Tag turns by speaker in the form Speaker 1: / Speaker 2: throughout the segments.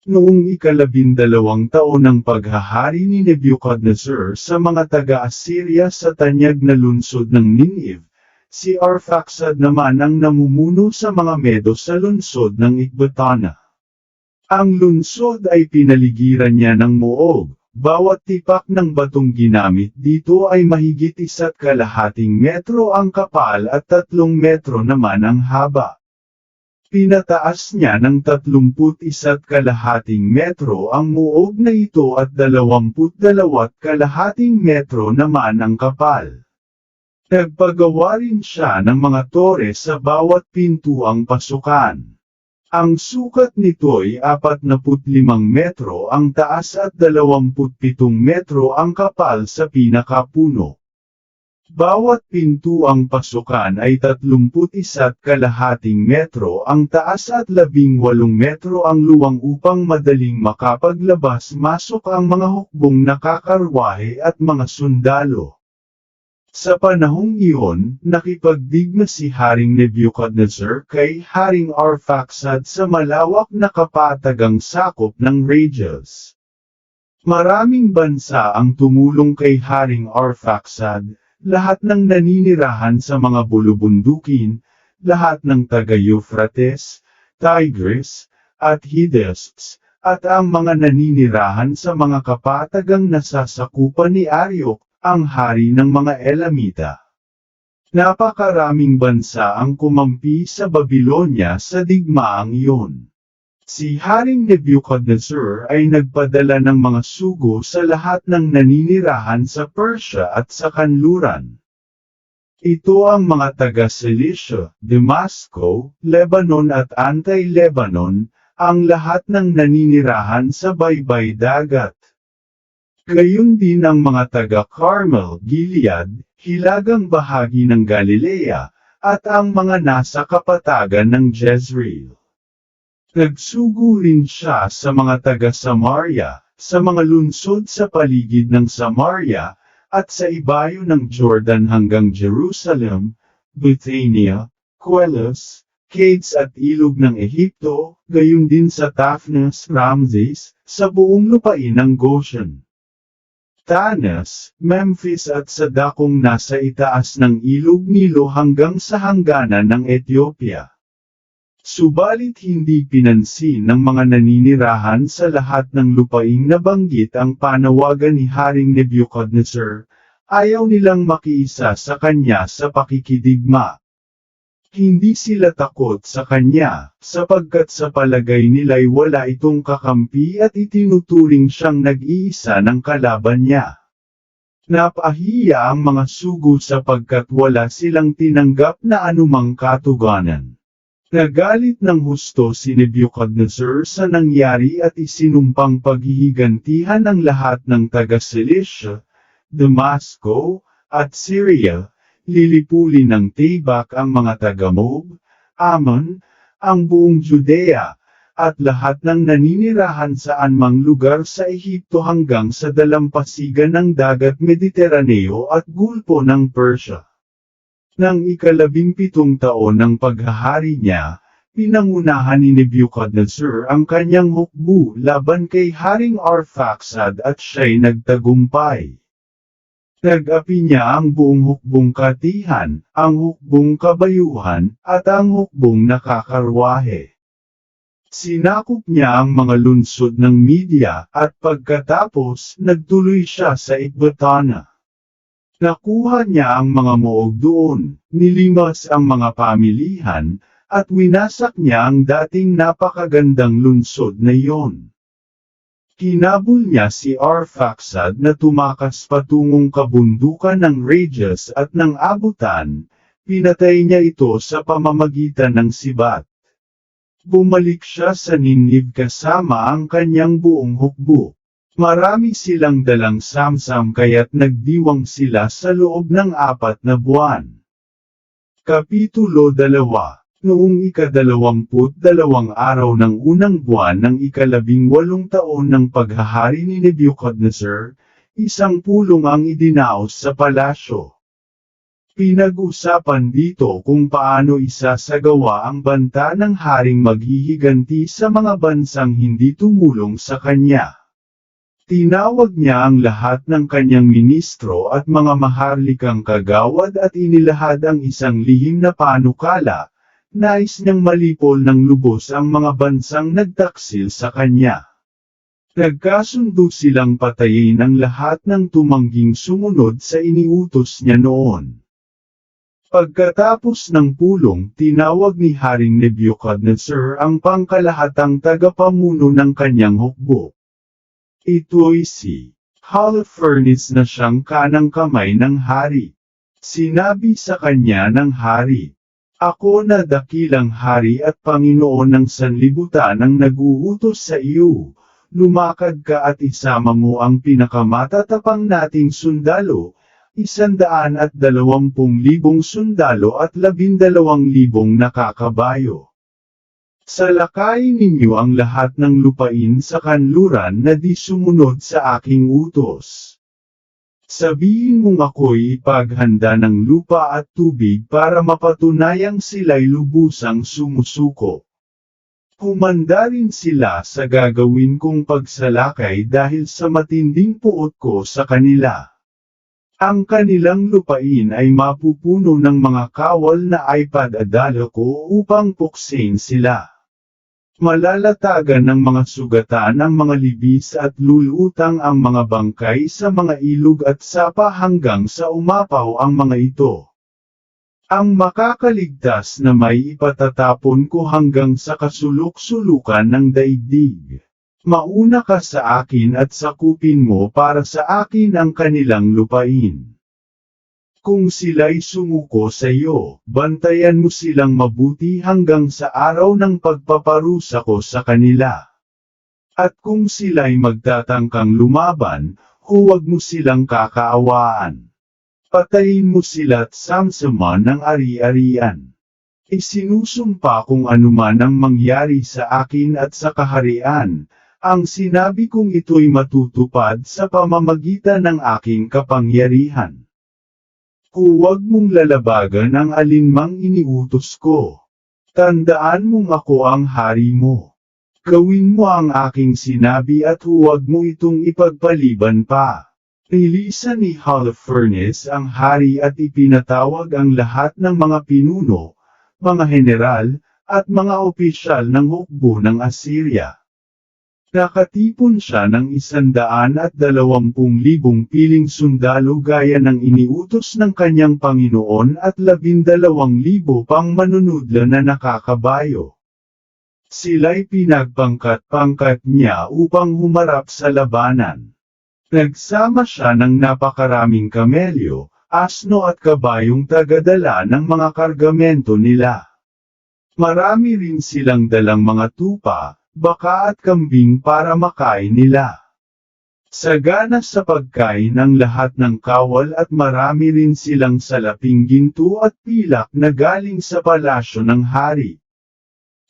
Speaker 1: Noong ika-12 taon ng paghahari ni Nebuchadnezzar sa mga taga-Assyria sa tanyag na lungsod ng Nineveh, si Arphaxad naman ang namumuno sa mga Medo sa lungsod ng Ecbatana. Ang lungsod ay pinaligiran niya ng muog, bawat tipak ng batong ginamit dito ay mahigit 1.5 metro ang kapal at 3 metro naman ang haba. Pinataas niya ng 31.5 metro ang muog na ito at 22.5 metro naman ang kapal. Nagpagawa rin siya ng mga tore sa bawat pintuang pasukan. Ang sukat nito'y 45 metro ang taas at 27 metro ang kapal sa pinakapuno. Bawat pintuang pasukan ay 31.5 metro ang taas at 18 metro ang luwang upang madaling makapaglabas-masok ang mga hukbong nakakarwahe at mga sundalo. Sa panahong iyon, nakipagdigma si Haring Nebuchadnezzar kay Haring Arphaxad sa malawak na kapatagang sakop ng Rhegias. Maraming bansa ang tumulong kay Haring Arphaxad, lahat ng naninirahan sa mga bulubundukin, lahat ng taga-Euphrates, Tigris, at Hydaspes, at ang mga naninirahan sa mga kapatagang nasasakupan ni Ariok, ang hari ng mga Elamita. Napakaraming bansa ang kumampi sa Babylonia sa digmaang iyon. Si Haring Nebuchadnezzar ay nagpadala ng mga sugo sa lahat ng naninirahan sa Persia at sa kanluran. Ito ang mga taga-Cilicia, Damasco, Lebanon at Antay-Lebanon, ang lahat ng naninirahan sa baybay dagat. Gayon din ang mga taga-Carmel, Gilead, hilagang bahagi ng Galilea, at ang mga nasa kapatagan ng Jezreel. Nagsugo rin siya sa mga taga-Samaria, sa mga lungsod sa paligid ng Samaria, at sa ibayo ng Jordan hanggang Jerusalem, Bethania, Quelus, Cades at ilog ng Ehipto, gayon din sa Taphnes, Ramses, sa buong lupain ng Goshen. Tanas, Memphis at sa dakong nasa itaas ng ilog Nilo hanggang sa hangganan ng Ethiopia. Subalit hindi pinansin ng mga naninirahan sa lahat ng lupaing nabanggit ang panawagan ni Haring Nebuchadnezzar, ayaw nilang makiisa sa kanya sa pakikidigma. Hindi sila takot sa kanya, sapagkat sa palagay nila'y wala itong kakampi at itinuturing siyang nag-iisa ng kalaban niya. Napahiya ang mga sugo sapagkat wala silang tinanggap na anumang katuganan. Nagalit ng husto si Nebuchadnezzar sa nangyari at isinumpang paghihigantihan ang lahat ng taga-Cilicia, Damasco, at Syria, lilipulin ng Tibak ang mga taga-Moab, Ammon, ang buong Judea, at lahat ng naninirahan sa anumang lugar sa Ehipto hanggang sa dalampasigan ng dagat Mediteraneo at gulpo ng Persia. Nang ika-17 taon ng paghahari niya, pinangunahan ni Nebuchadnezzar ang kanyang hukbo laban kay Haring Arphaxad at siya'y nagtagumpay. Nag-api niya ang buong hukbong katihan, ang hukbong kabayuhan, at ang hukbong nakakarwahe. Sinakop niya ang mga lungsod ng Media at pagkatapos nagtuloy siya sa Ecbatana. Nakuha niya ang mga muog doon, nilimas ang mga pamilihan, at winasak niya ang dating napakagandang lungsod na iyon. Kinabul niya si Arphaxad na tumakas patungong kabundukan ng Rhegias at ng Abutan, pinatay niya ito sa pamamagitan ng sibat. Bumalik siya sa Nineveh kasama ang kanyang buong hukbo. Marami silang dalang samsam kaya't nagdiwang sila sa loob ng 4 na buwan. Kapitulo 2. Noong ika-22 araw ng unang buwan ng ika-18 taon ng paghahari ni Nebuchadnezzar, isang pulong ang idinaos sa palasyo. Pinag-usapan dito kung paano isasagawa ang banta ng haring maghihiganti sa mga bansang hindi tumulong sa kanya. Tinawag niya ang lahat ng kanyang ministro at mga maharlikang kagawad at inilahad ang isang lihim na panukala. Nais niyang malipol ng lubos ang mga bansang nagtaksil sa kanya. Nagkasundo silang patayin ang lahat ng tumangging sumunod sa iniutos niya noon. Pagkatapos ng pulong, tinawag ni Haring Nebuchadnezzar ang pangkalahatang tagapamuno ng kanyang hukbo. Ito'y si Holofernes na siyang kanang kamay ng hari. Sinabi sa kanya ng hari, "Ako na dakilang hari at Panginoon ng sanlibutan ang nag-uutos sa iyo. Lumakad ka at isama mo ang pinakamatatapang nating sundalo, 120,000 sundalo at 12,000 nakakabayo. Salakayin ninyo ang lahat ng lupain sa kanluran na di sumunod sa aking utos. Sabihin mong ako'y ipaghanda ng lupa at tubig para mapatunayang sila'y lubusang sumusuko. Humanda rin sila sa gagawin kong pagsalakay dahil sa matinding puot ko sa kanila. Ang kanilang lupain ay mapupuno ng mga kawal na ipadadala ko upang puksin sila. Malalatagan ng mga sugatan ang mga libis at lulutang ang mga bangkay sa mga ilog at sapa hanggang sa umapaw ang mga ito. Ang makakaligtas na may ipatatapon ko hanggang sa kasulok-sulukan ng daigdig. Mauna ka sa akin at sakupin mo para sa akin ang kanilang lupain. Kung sila'y sumuko sa iyo, bantayan mo silang mabuti hanggang sa araw ng pagpaparusa ko sa kanila. At kung sila'y magtatangkang lumaban, huwag mo silang kakaawaan. Patayin mo sila't samsaman ng ari-arian. Isinusumpa kung anuman ang mangyari sa akin at sa kaharian, ang sinabi kong ito'y matutupad sa pamamagitan ng aking kapangyarihan. Huwag mong lalabagan ang alinmang iniutos ko. Tandaan mong ako ang hari mo. Gawin mo ang aking sinabi at huwag mo itong ipagpaliban pa." Nilisan ni Holofernes ang hari at ipinatawag ang lahat ng mga pinuno, mga general, at mga opisyal ng hukbo ng Assyria. Nakatipon siya ng 120,000 piling sundalo gaya ng iniutos ng kanyang Panginoon at 12,000 pang manunudla na nakakabayo. Sila'y pinagpangkat-pangkat niya upang humarap sa labanan. Nagsama siya ng napakaraming kamelyo, asno at kabayong tagadala ng mga kargamento nila. Marami rin silang dalang mga tupa, baka at kambing para makain nila. Sagana sa pagkain ng lahat ng kawal at marami rin silang salaping ginto at pilak na galing sa palasyo ng hari.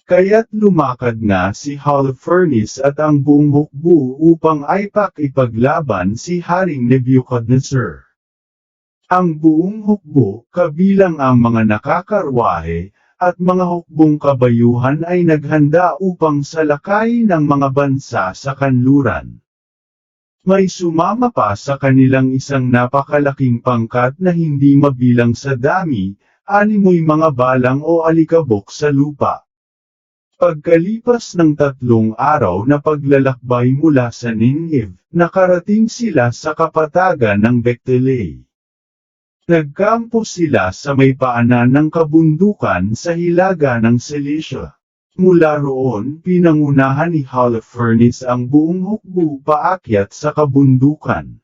Speaker 1: Kaya't lumakad nga si Holofernes at ang buong hukbo upang ipaglaban si Haring Nebuchadnezzar. Ang buong hukbo, kabilang ang mga nakakarwahe, at mga hukbong kabayuhan ay naghanda upang salakayin ang mga bansa sa kanluran. May sumama pa sa kanilang isang napakalaking pangkat na hindi mabilang sa dami, 6 mga balang o alikabok sa lupa. Pagkalipas ng 3 araw na paglalakbay mula sa Nineveh, nakarating sila sa kapatagan ng Bekteleh. Nagkampo sila sa may paanan ng kabundukan sa hilaga ng Cilicia. Mula roon, pinangunahan ni Holofernes ang buong hukbo paakyat sa kabundukan.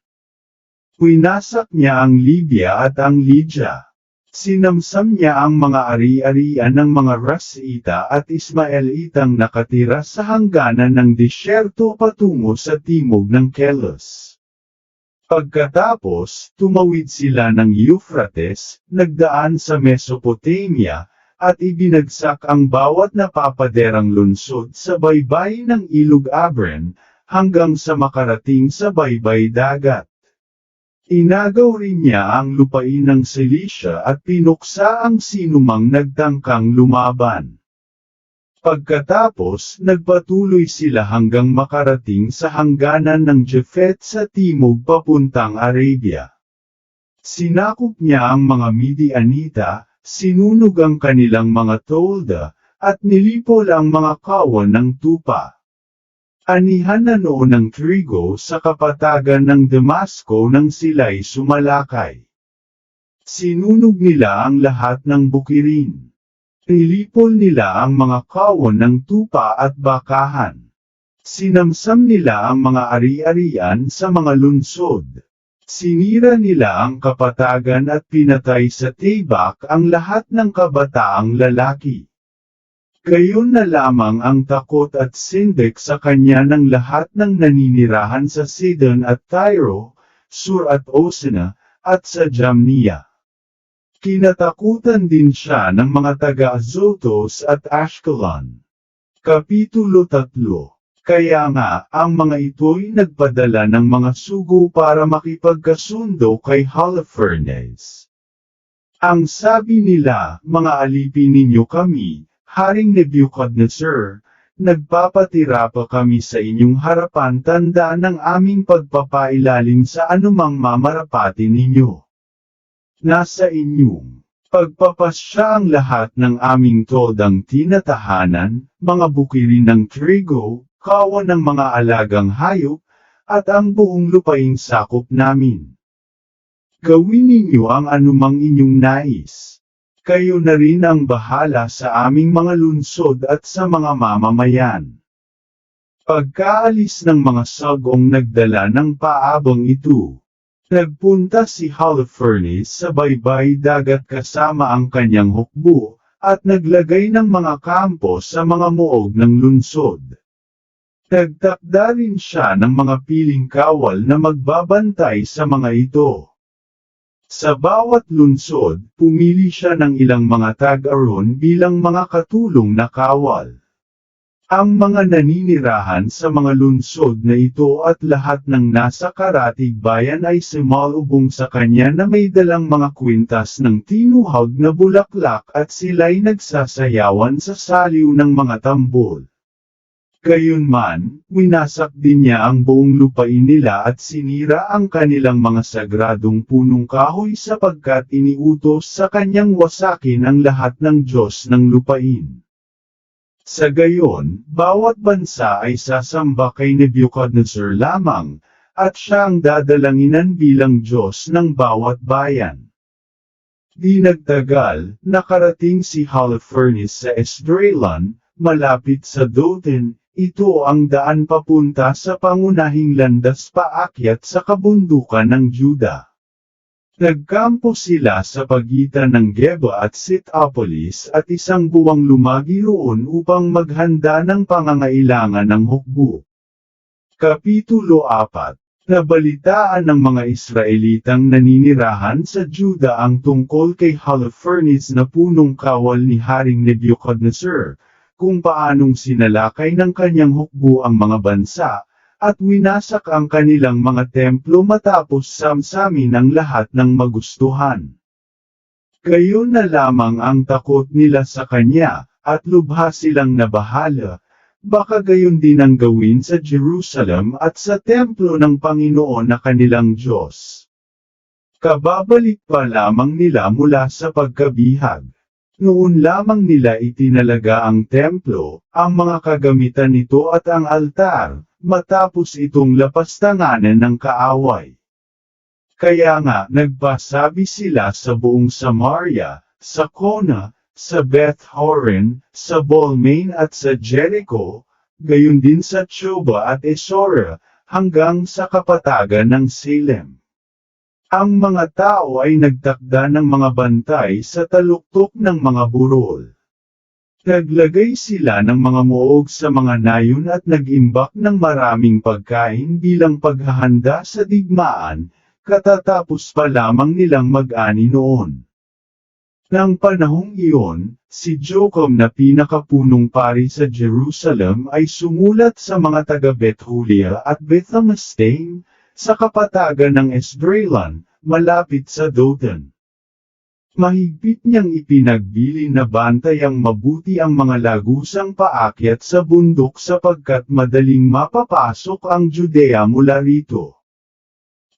Speaker 1: Winasak niya ang Libya at ang Lydia. Sinamsam niya ang mga ari-arian ng mga Rasita at Ismaelitang nakatira sa hangganan ng disyerto patungo sa timog ng Kelos. Pagkatapos, tumawid sila ng Euphrates, nagdaan sa Mesopotamia, at ibinagsak ang bawat napapaderang lungsod sa baybay ng Ilog Abren, hanggang sa makarating sa baybay dagat. Inagaw rin niya ang lupain ng Cilicia at pinuksa ang sinumang nagtangkang lumaban. Pagkatapos, nagpatuloy sila hanggang makarating sa hangganan ng Japhet sa timog papuntang Arabia. Sinakop niya ang mga Midianita, sinunog ang kanilang mga tolda, at nilipol ang mga kawan ng tupa. Anihan na noon ng trigo sa kapatagan ng Damasco nang sila'y sumalakay. Sinunog nila ang lahat ng bukirin. Nilipol nila ang mga kawan ng tupa at bakahan. Sinamsam nila ang mga ari-arian sa mga lunsod. Sinira nila ang kapatagan at pinatay sa tibak ang lahat ng kabataang lalaki. Gayon na lamang ang takot at sindik sa kanya ng lahat ng naninirahan sa Sidon at Tyro, Sur at Osina, at sa Jamnia. Kinatakutan din siya ng mga taga-Azotus at Ashkelon. Kapitulo 3. Kaya nga, ang mga ito'y nagpadala ng mga sugo para makipagkasundo kay Holofernes. Ang sabi nila, mga alipin ninyo kami, Haring Nebuchadnezzar, nagpapatira pa kami sa inyong harapan tanda ng aming pagpapailalim sa anumang mamarapati ninyo. Nasa inyong pagpapasya ang lahat ng aming todang tinatahanan, mga bukirin ng trigo, kawan ng mga alagang hayop, at ang buong lupaing sakop namin. Gawin ninyo ang anumang inyong nais. Kayo na rin ang bahala sa aming mga lunsod at sa mga mamamayan. Pagkaalis ng mga sagong nagdala ng paabang ito, nagpunta si Holofernes sa baybay dagat kasama ang kanyang hukbo, at naglagay ng mga kampo sa mga muog ng lunsod. Nagtakda rin siya ng mga piling kawal na magbabantay sa mga ito. Sa bawat lunsod, pumili siya ng ilang mga tag-aron bilang mga katulong na kawal. Ang mga naninirahan sa mga lunsod na ito at lahat ng nasa karatig bayan ay sumalubong sa kanya na may dalang mga kwintas ng tinuhag na bulaklak at sila'y nagsasayawan sa saliw ng mga tambol. Gayunman, winasak din niya ang buong lupain nila at sinira ang kanilang mga sagradong punong kahoy sapagkat iniutos sa kanyang wasakin ang lahat ng Diyos ng lupain. Sa gayon, bawat bansa ay sasamba kay Nebuchadnezzar lamang, at siya ang dadalanginan bilang Diyos ng bawat bayan. Di nagtagal, nakarating si Holofernes sa Esdraelon, malapit sa Dothan. Ito ang daan papunta sa pangunahing landas paakyat sa kabundukan ng Juda. Nagkampo sila sa pagitan ng Geba at Sitopolis at isang buwang lumagi roon upang maghanda ng pangangailangan ng hukbo. Kapitulo 4. Nabalitaan ng mga Israelitang naninirahan sa Juda ang tungkol kay Holofernes na punong kawal ni Haring Nebuchadnezzar, kung paanong sinalakay ng kanyang hukbo ang mga bansa, at winasak ang kanilang mga templo matapos samsamin ang lahat ng magustuhan. Gayon na lamang ang takot nila sa kanya, at lubha silang nabahala, baka gayon din ang gawin sa Jerusalem at sa templo ng Panginoon na kanilang Diyos. Kababalik pa lamang nila mula sa pagkabihag. Noon lamang nila itinalaga ang templo, ang mga kagamitan nito at ang altar, matapos itong lapastanganan ng kaaway. Kaya nga nagpasabi sila sa buong Samaria, sa Kona, sa Beth-horon, sa Bolmain at sa Jericho, gayon din sa Choba at Esora, hanggang sa kapatagan ng Salem. Ang mga tao ay nagtakda ng mga bantay sa taluktok ng mga burol. Naglagay sila ng mga muog sa mga nayon at nag-imbak ng maraming pagkain bilang paghahanda sa digmaan, katatapos pa lamang nilang mag-ani noon. Nang panahong iyon, si Joachim na pinakapunong pari sa Jerusalem ay sumulat sa mga taga Bethulia at Bethamistain, sa kapatagan ng Esdraelon, malapit sa Dothan. Mahigpit niyang ipinagbili na bantayang mabuti ang mga lagusang paakyat sa bundok sapagkat madaling mapapasok ang Judea mula rito.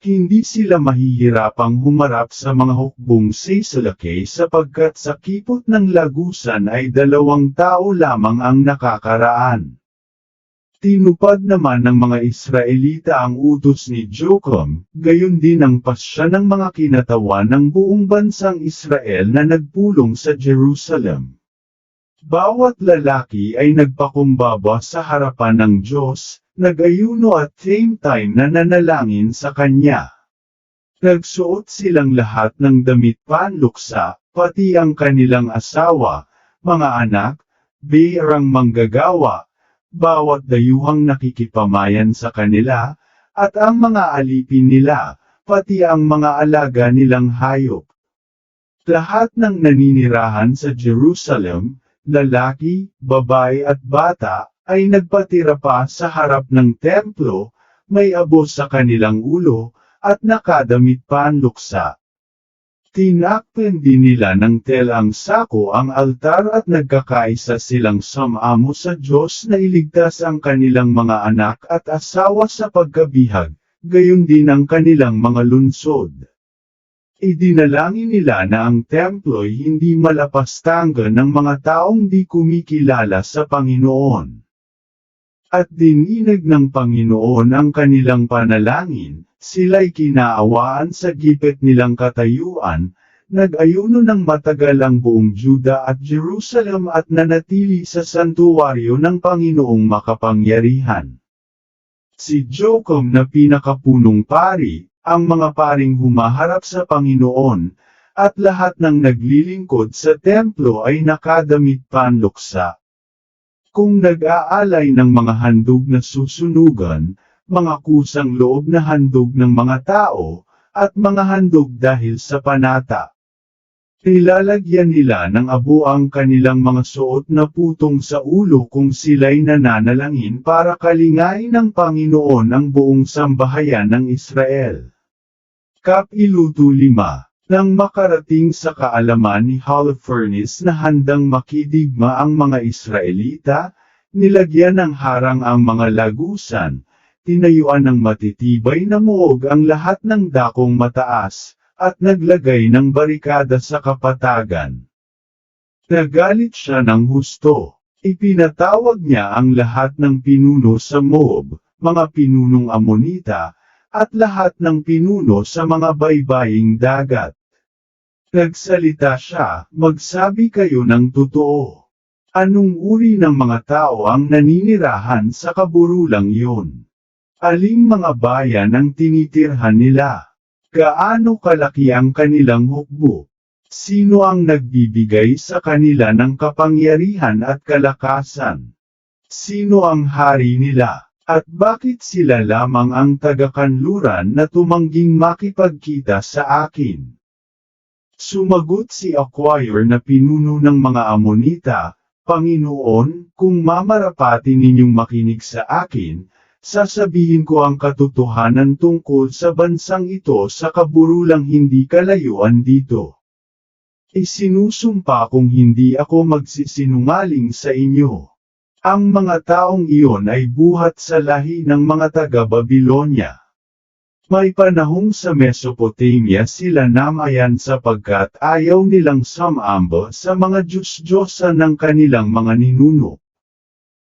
Speaker 1: Hindi sila mahihirapang humarap sa mga hukbong Seisalakay sapagkat sa kipot ng lagusan ay 2 tao lamang ang nakakaraan. Tinupad naman ng mga Israelita ang utos ni Joachim, gayon din ang pasya ng mga kinatawan ng buong bansang Israel na nagpulong sa Jerusalem. Bawat lalaki ay nagpakumbaba sa harapan ng Diyos, nag-ayuno at same time na nanalangin sa Kanya. Nagsuot silang lahat ng damit panluksa, pati ang kanilang asawa, mga anak, bayarang manggagawa, bawat dayuhang nakikipamayan sa kanila, at ang mga alipin nila, pati ang mga alaga nilang hayop. Lahat ng naninirahan sa Jerusalem, lalaki, babae at bata, ay nagpatira pa sa harap ng templo, may abo sa kanilang ulo, at nakadamit panluksa. Tinakpan din nila ng telang sako ang altar at nagkakaisa silang sumamo sa Diyos na iligtas ang kanilang mga anak at asawa sa pagkabihag, gayon din ang kanilang mga lungsod. Idinalangin nila na ang templo'y hindi malapastanggan ng mga taong di kumikilala sa Panginoon. At dininag ng Panginoon ang kanilang panalangin, sila'y kinaawaan sa gipit nilang katayuan, nag-ayuno ng matagal ang buong Juda at Jerusalem at nanatili sa santuwaryo ng Panginoong makapangyarihan. Si Joachim na pinakapunong pari, ang mga paring humaharap sa Panginoon, at lahat ng naglilingkod sa templo ay nakadamit panluksa. Kung nag-aalay ng mga handog na susunugan, mga kusang loob na handog ng mga tao, at mga handog dahil sa panata. Nilalagyan nila ng abo ang kanilang mga suot na putong sa ulo kung sila'y nananalangin para kalingain ng Panginoon ang buong sambahayan ng Israel. Kapiluto 5. Nang makarating sa kaalaman ni Holofernes na handang makidigma ang mga Israelita, nilagyan ng harang ang mga lagusan, tinayuan ng matitibay na muog ang lahat ng dakong mataas, at naglagay ng barikada sa kapatagan. Nagalit siya ng husto. Ipinatawag niya ang lahat ng pinuno sa Moab, mga pinunong Amonita, at lahat ng pinuno sa mga baybaying dagat. Nagsalita siya, magsabi kayo ng totoo. Anong uri ng mga tao ang naninirahan sa kaburulang iyon? Aling mga bayan ang tinitirhan nila? Gaano kalaki ang kanilang hukbo? Sino ang nagbibigay sa kanila ng kapangyarihan at kalakasan? Sino ang hari nila? At bakit sila lamang ang taga-kanluran na tumangging makipagkita sa akin? Sumagot si Aquire na pinuno ng mga Amonita, Panginoon, kung mamarapati ninyong makinig sa akin, sasabihin ko ang katotohanan tungkol sa bansang ito sa kaburulang hindi kalayuan dito. Isinusumpa kong hindi ako magsisinungaling sa inyo. Ang mga taong iyon ay buhat sa lahi ng mga taga-Babilonya. May panahong sa Mesopotamia sila namayan sapagkat ayaw nilang sumamba sa mga Diyos-Diyosan ng kanilang mga ninuno.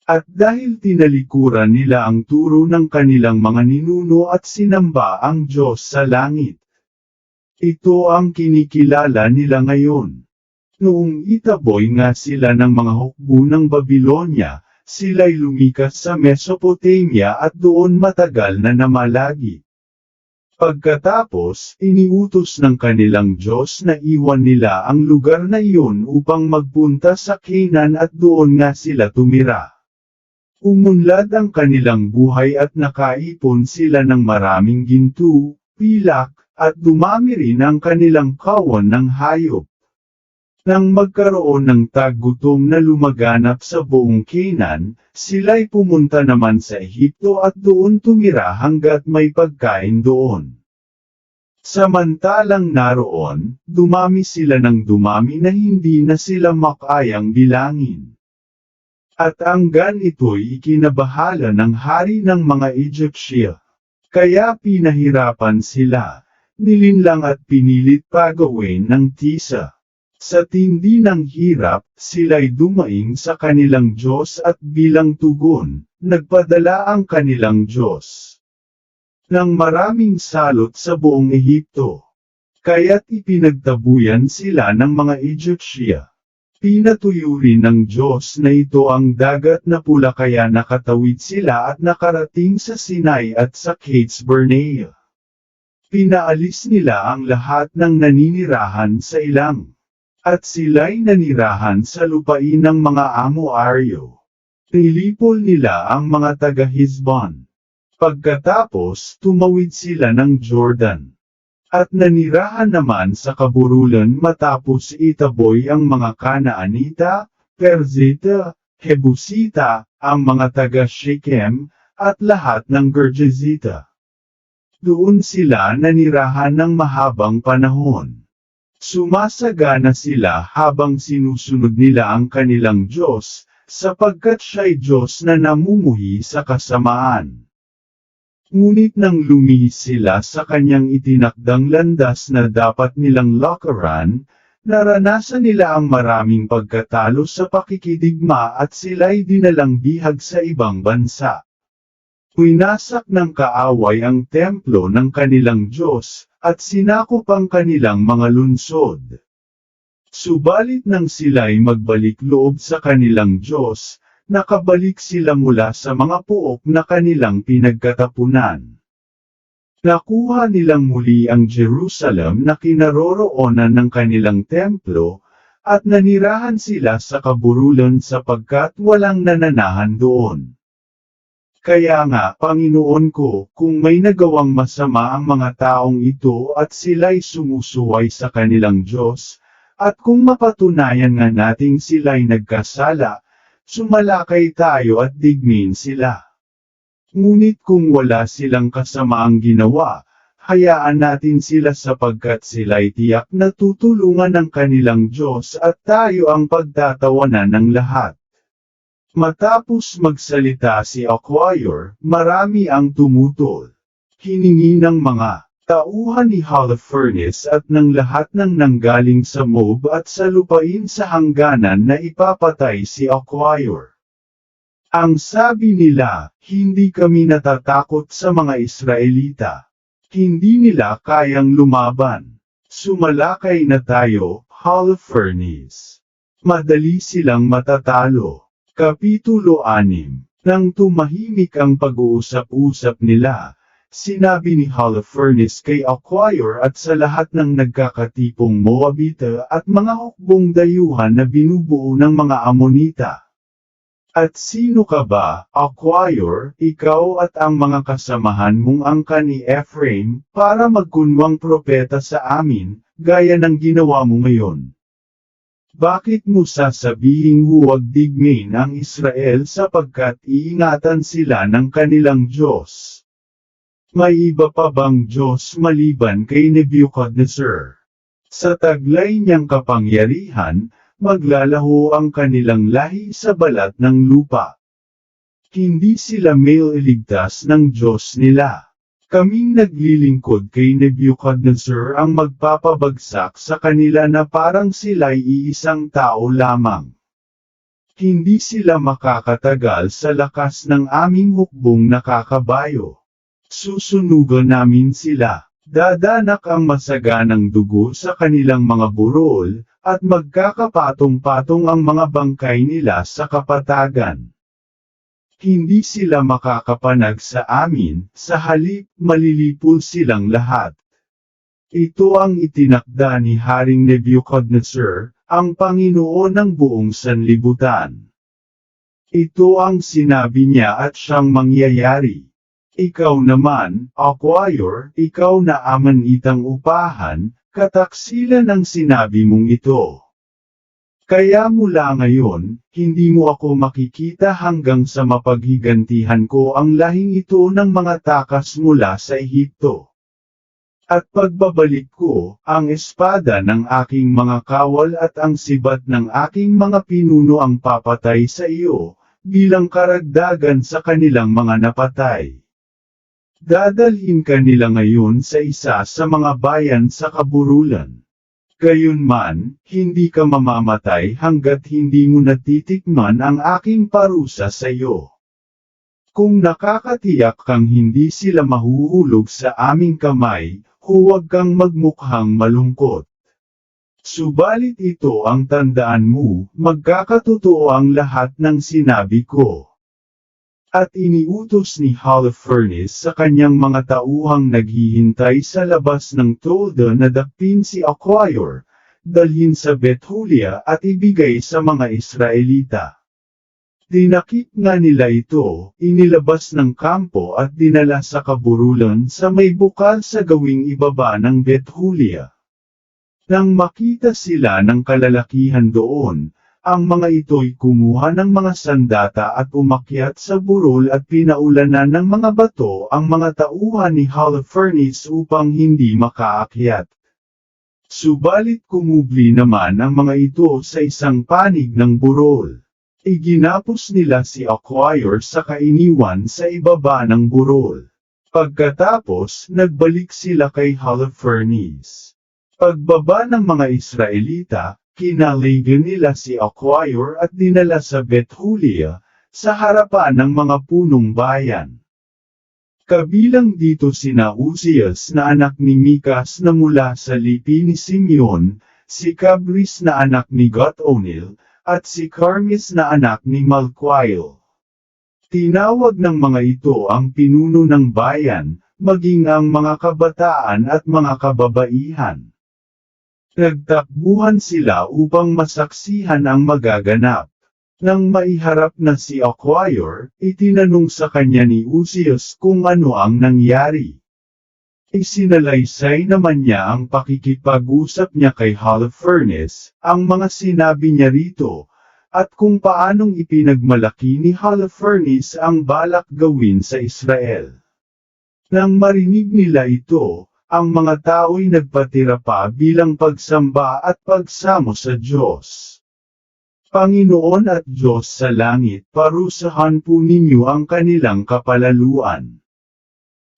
Speaker 1: At dahil tinalikuran nila ang turo ng kanilang mga ninuno at sinamba ang Diyos sa langit. Ito ang kinikilala nila ngayon. Noong itaboy nga sila ng mga hukbo ng Babilonya, sila'y lumikas sa Mesopotamia at doon matagal na namalagi. Pagkatapos, iniutos ng kanilang Diyos na iwan nila ang lugar na iyon upang magpunta sa Canaan at doon nga sila tumira. Umunlad ang kanilang buhay at nakaipon sila ng maraming ginto, pilak, at dumami rin ang kanilang kawan ng hayop. Nang magkaroon ng taggutom na lumaganap sa buong Canaan, sila'y pumunta naman sa Ehipto at doon tumira hanggat may pagkain doon. Samantalang naroon, dumami sila ng dumami na hindi na sila makayang bilangin. At ang ganito'y ikinabahala ng hari ng mga Egyptya. Kaya pinahirapan sila, nilinlang at pinilit pagawin ng tisa. Sa tindi ng hirap, sila'y dumaing sa kanilang Diyos at bilang tugon, nagpadala ang kanilang Diyos ng maraming salot sa buong Ehipto. Kaya't ipinagtabuyan sila ng mga Egyptya. Pinatuyo rin ng Diyos na ito ang dagat na pula kaya nakatawid sila at nakarating sa Sinai at sa Kates Barnea. Pinaalis nila ang lahat ng naninirahan sa ilang. At sila'y nanirahan sa lupain ng mga Amo-Aryo. Nilipol nila ang mga taga-Hizbon. Pagkatapos tumawid sila ng Jordan. At nanirahan naman sa kaburulan matapos itaboy ang mga Kanaanita, Perzita, Hebusita, ang mga taga-Shechem, at lahat ng Gergesita. Doon sila nanirahan ng mahabang panahon. Sumasagana sila habang sinusunod nila ang kanilang Diyos, sapagkat siya'y Diyos na namumuhi sa kasamaan. Ngunit nang lumihis sila sa kanyang itinakdang landas na dapat nilang lakaran, naranasan nila ang maraming pagkatalo sa pakikidigma at sila'y dinalang bihag sa ibang bansa. Winasak ng kaaway ang templo ng kanilang Diyos, at sinakop ang kanilang mga lungsod. Subalit nang sila'y magbalik loob sa kanilang Diyos, nakabalik sila mula sa mga pook na kanilang pinagkatapunan. Nakuha nilang muli ang Jerusalem na kinaroroonan ng kanilang templo, at nanirahan sila sa kaburulan sapagkat walang nananahan doon. Kaya nga, Panginoon ko, kung may nagawang masama ang mga taong ito at sila'y sumusuway sa kanilang Diyos, at kung mapatunayan nga nating sila'y nagkasala, sumalakay tayo at digmin sila. Ngunit kung wala silang kasamaang ginawa, hayaan natin sila sapagkat sila'y tiyak na tutulungan ng kanilang Diyos at tayo ang pagtatawanan ng lahat. Matapos magsalita si Acquire, marami ang tumutol. Hiningi ng mga tauhan ni Holofernes at ng lahat ng nanggaling sa Moab at sa lupain sa hangganan na ipapatay si Acquire. Ang sabi nila, hindi kami natatakot sa mga Israelita. Hindi nila kayang lumaban. Sumalakay na tayo, Holofernes. Madali silang matatalo. Kapitulo 6. Nang tumahimik ang pag-uusap-usap nila, sinabi ni Holofernes kay Acquire at sa lahat ng nagkakatipong Moabita at mga hukbong dayuhan na binubuo ng mga Amonita. At sino ka ba, Acquire, ikaw at ang mga kasamahan mong angka ni Ephraim, para magkunwang propeta sa amin, gaya ng ginawa mo ngayon? Bakit mo sasabihing huwag digmin ang Israel sapagkat iingatan sila ng kanilang Diyos? May iba pa bang Diyos maliban kay Nebuchadnezzar? Sa taglay niyang kapangyarihan, maglalaho ang kanilang lahi sa balat ng lupa. Hindi sila mailigtas ng Diyos nila. Kaming naglilingkod kay Nebuchadnezzar ang magpapabagsak sa kanila na parang sila'y iisang tao lamang. Hindi sila makakatagal sa lakas ng aming hukbong nakakabayo. Susunugan namin sila. Dadanak ang masaganang dugo sa kanilang mga burol, at magkakapatong-patong ang mga bangkay nila sa kapatagan. Hindi sila makakapanag sa amin, sa halip, malilipol silang lahat. Ito ang itinakda ni Haring Nebuchadnezzar, ang Panginoon ng buong sanlibutan. Ito ang sinabi niya at siyang mangyayari. Ikaw naman, Acquire, ikaw na amanitang upahan, kataksilan ng sinabi mong ito. Kaya mula ngayon, hindi mo ako makikita hanggang sa mapaghigantihan ko ang lahing ito ng mga takas mula sa Ehipto. At pagbabalik ko, ang espada ng aking mga kawal at ang sibat ng aking mga pinuno ang papatay sa iyo, bilang karagdagan sa kanilang mga napatay. Dadalhin ka nila ngayon sa isa sa mga bayan sa kaburulan. Gayunman, hindi ka mamamatay hanggat hindi mo natitikman ang aking parusa sa iyo. Kung nakakatiyak kang hindi sila mahuhulog sa aming kamay, huwag kang magmukhang malungkot. Subalit ito ang tandaan mo, magkakatotoo ang lahat ng sinabi ko. At iniutos ni Holofernes sa kanyang mga tauhang naghihintay sa labas ng tolda na dakpin si Aquaior, dalhin sa Bethulia at ibigay sa mga Israelita. Dinakip nga nila ito, inilabas ng kampo at dinala sa kaburulan sa may bukal sa gawing ibaba ng Bethulia. Nang makita sila ng kalalakihan doon, ang mga ito'y kumuha ng mga sandata at umakyat sa burol at pinaulanan ng mga bato ang mga tauhan ni Holofernes upang hindi makaakyat. Subalit kumubli naman ang mga ito sa isang panig ng burol. Iginapos nila si Aquaior sa kainiwan sa ibaba ng burol. Pagkatapos, nagbalik sila kay Holofernes. Pagbaba ng mga Israelita, kinaligan nila si Aquaior at dinala sa Bethulia, sa harapan ng mga punong bayan. Kabilang dito sina Uzias na anak ni Mikas na mula sa lipi ni Simeon, si Cabris na anak ni Gotonil, at si Carmis na anak ni Malquiel. Tinawag ng mga ito ang pinuno ng bayan, maging ang mga kabataan at mga kababaihan. Nagtakbuhan sila upang masaksihan ang magaganap. Nang maiharap na si Aquaior, itinanong sa kanya ni Uzias kung ano ang nangyari. Isinalaysay naman niya ang pakikipag-usap niya kay Holofernes, ang mga sinabi niya rito, at kung paanong ipinagmalaki ni Holofernes ang balak gawin sa Israel. Nang marinig nila ito, ang mga tao'y nagpatira pa bilang pagsamba at pagsamo sa Diyos. Panginoon at Diyos sa langit, parusahan po ninyo ang kanilang kapalaluan.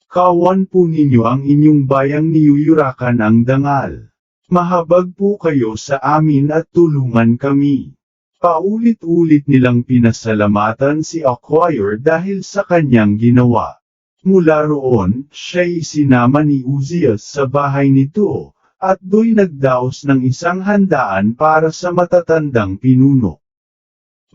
Speaker 1: Kawan po ninyo ang inyong bayang niyuyurakan ang dangal. Mahabag po kayo sa amin at tulungan kami. Paulit-ulit nilang pinasalamatan si Aquaior dahil sa kanyang ginawa. Mula roon, siya'y isinama ni Uzias sa bahay nito, at do'y nagdaos ng isang handaan para sa matatandang pinuno.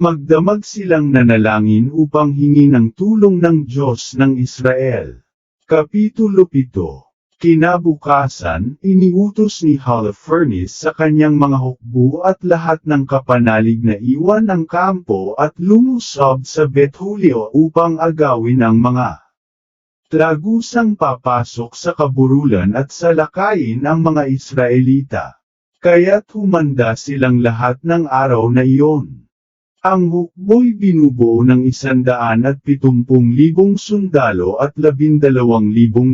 Speaker 1: Magdamag silang nanalangin upang hingi ng tulong ng Diyos ng Israel. Kapitulo 7. Kinabukasan, iniutos ni Holofernes sa kanyang mga hukbo at lahat ng kapanalig na iwan ang kampo at lumusob sa Bethulia upang agawin ang mga lagusang papasok sa kaburulan at salakayin ang mga Israelita. Kaya't humanda silang lahat ng araw na iyon. Ang hukbo'y binubuo ng 170,000 sundalo at 12,000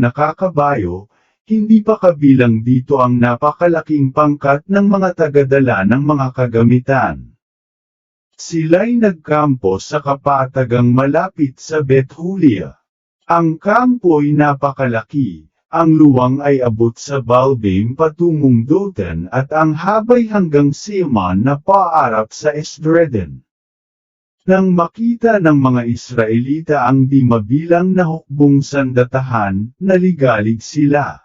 Speaker 1: nakakabayo, hindi pa kabilang dito ang napakalaking pangkat ng mga tagadala ng mga kagamitan. Sila'y nagkampo sa kapatagang malapit sa Bethulia. Ang kampo'y napakalaki, ang luwang ay abot sa Baalbaim patungong Dotan at ang habay hanggang Seaman na paarap sa Esdreden. Nang makita ng mga Israelita ang di mabilang na hukbong sandatahan, naligalig sila.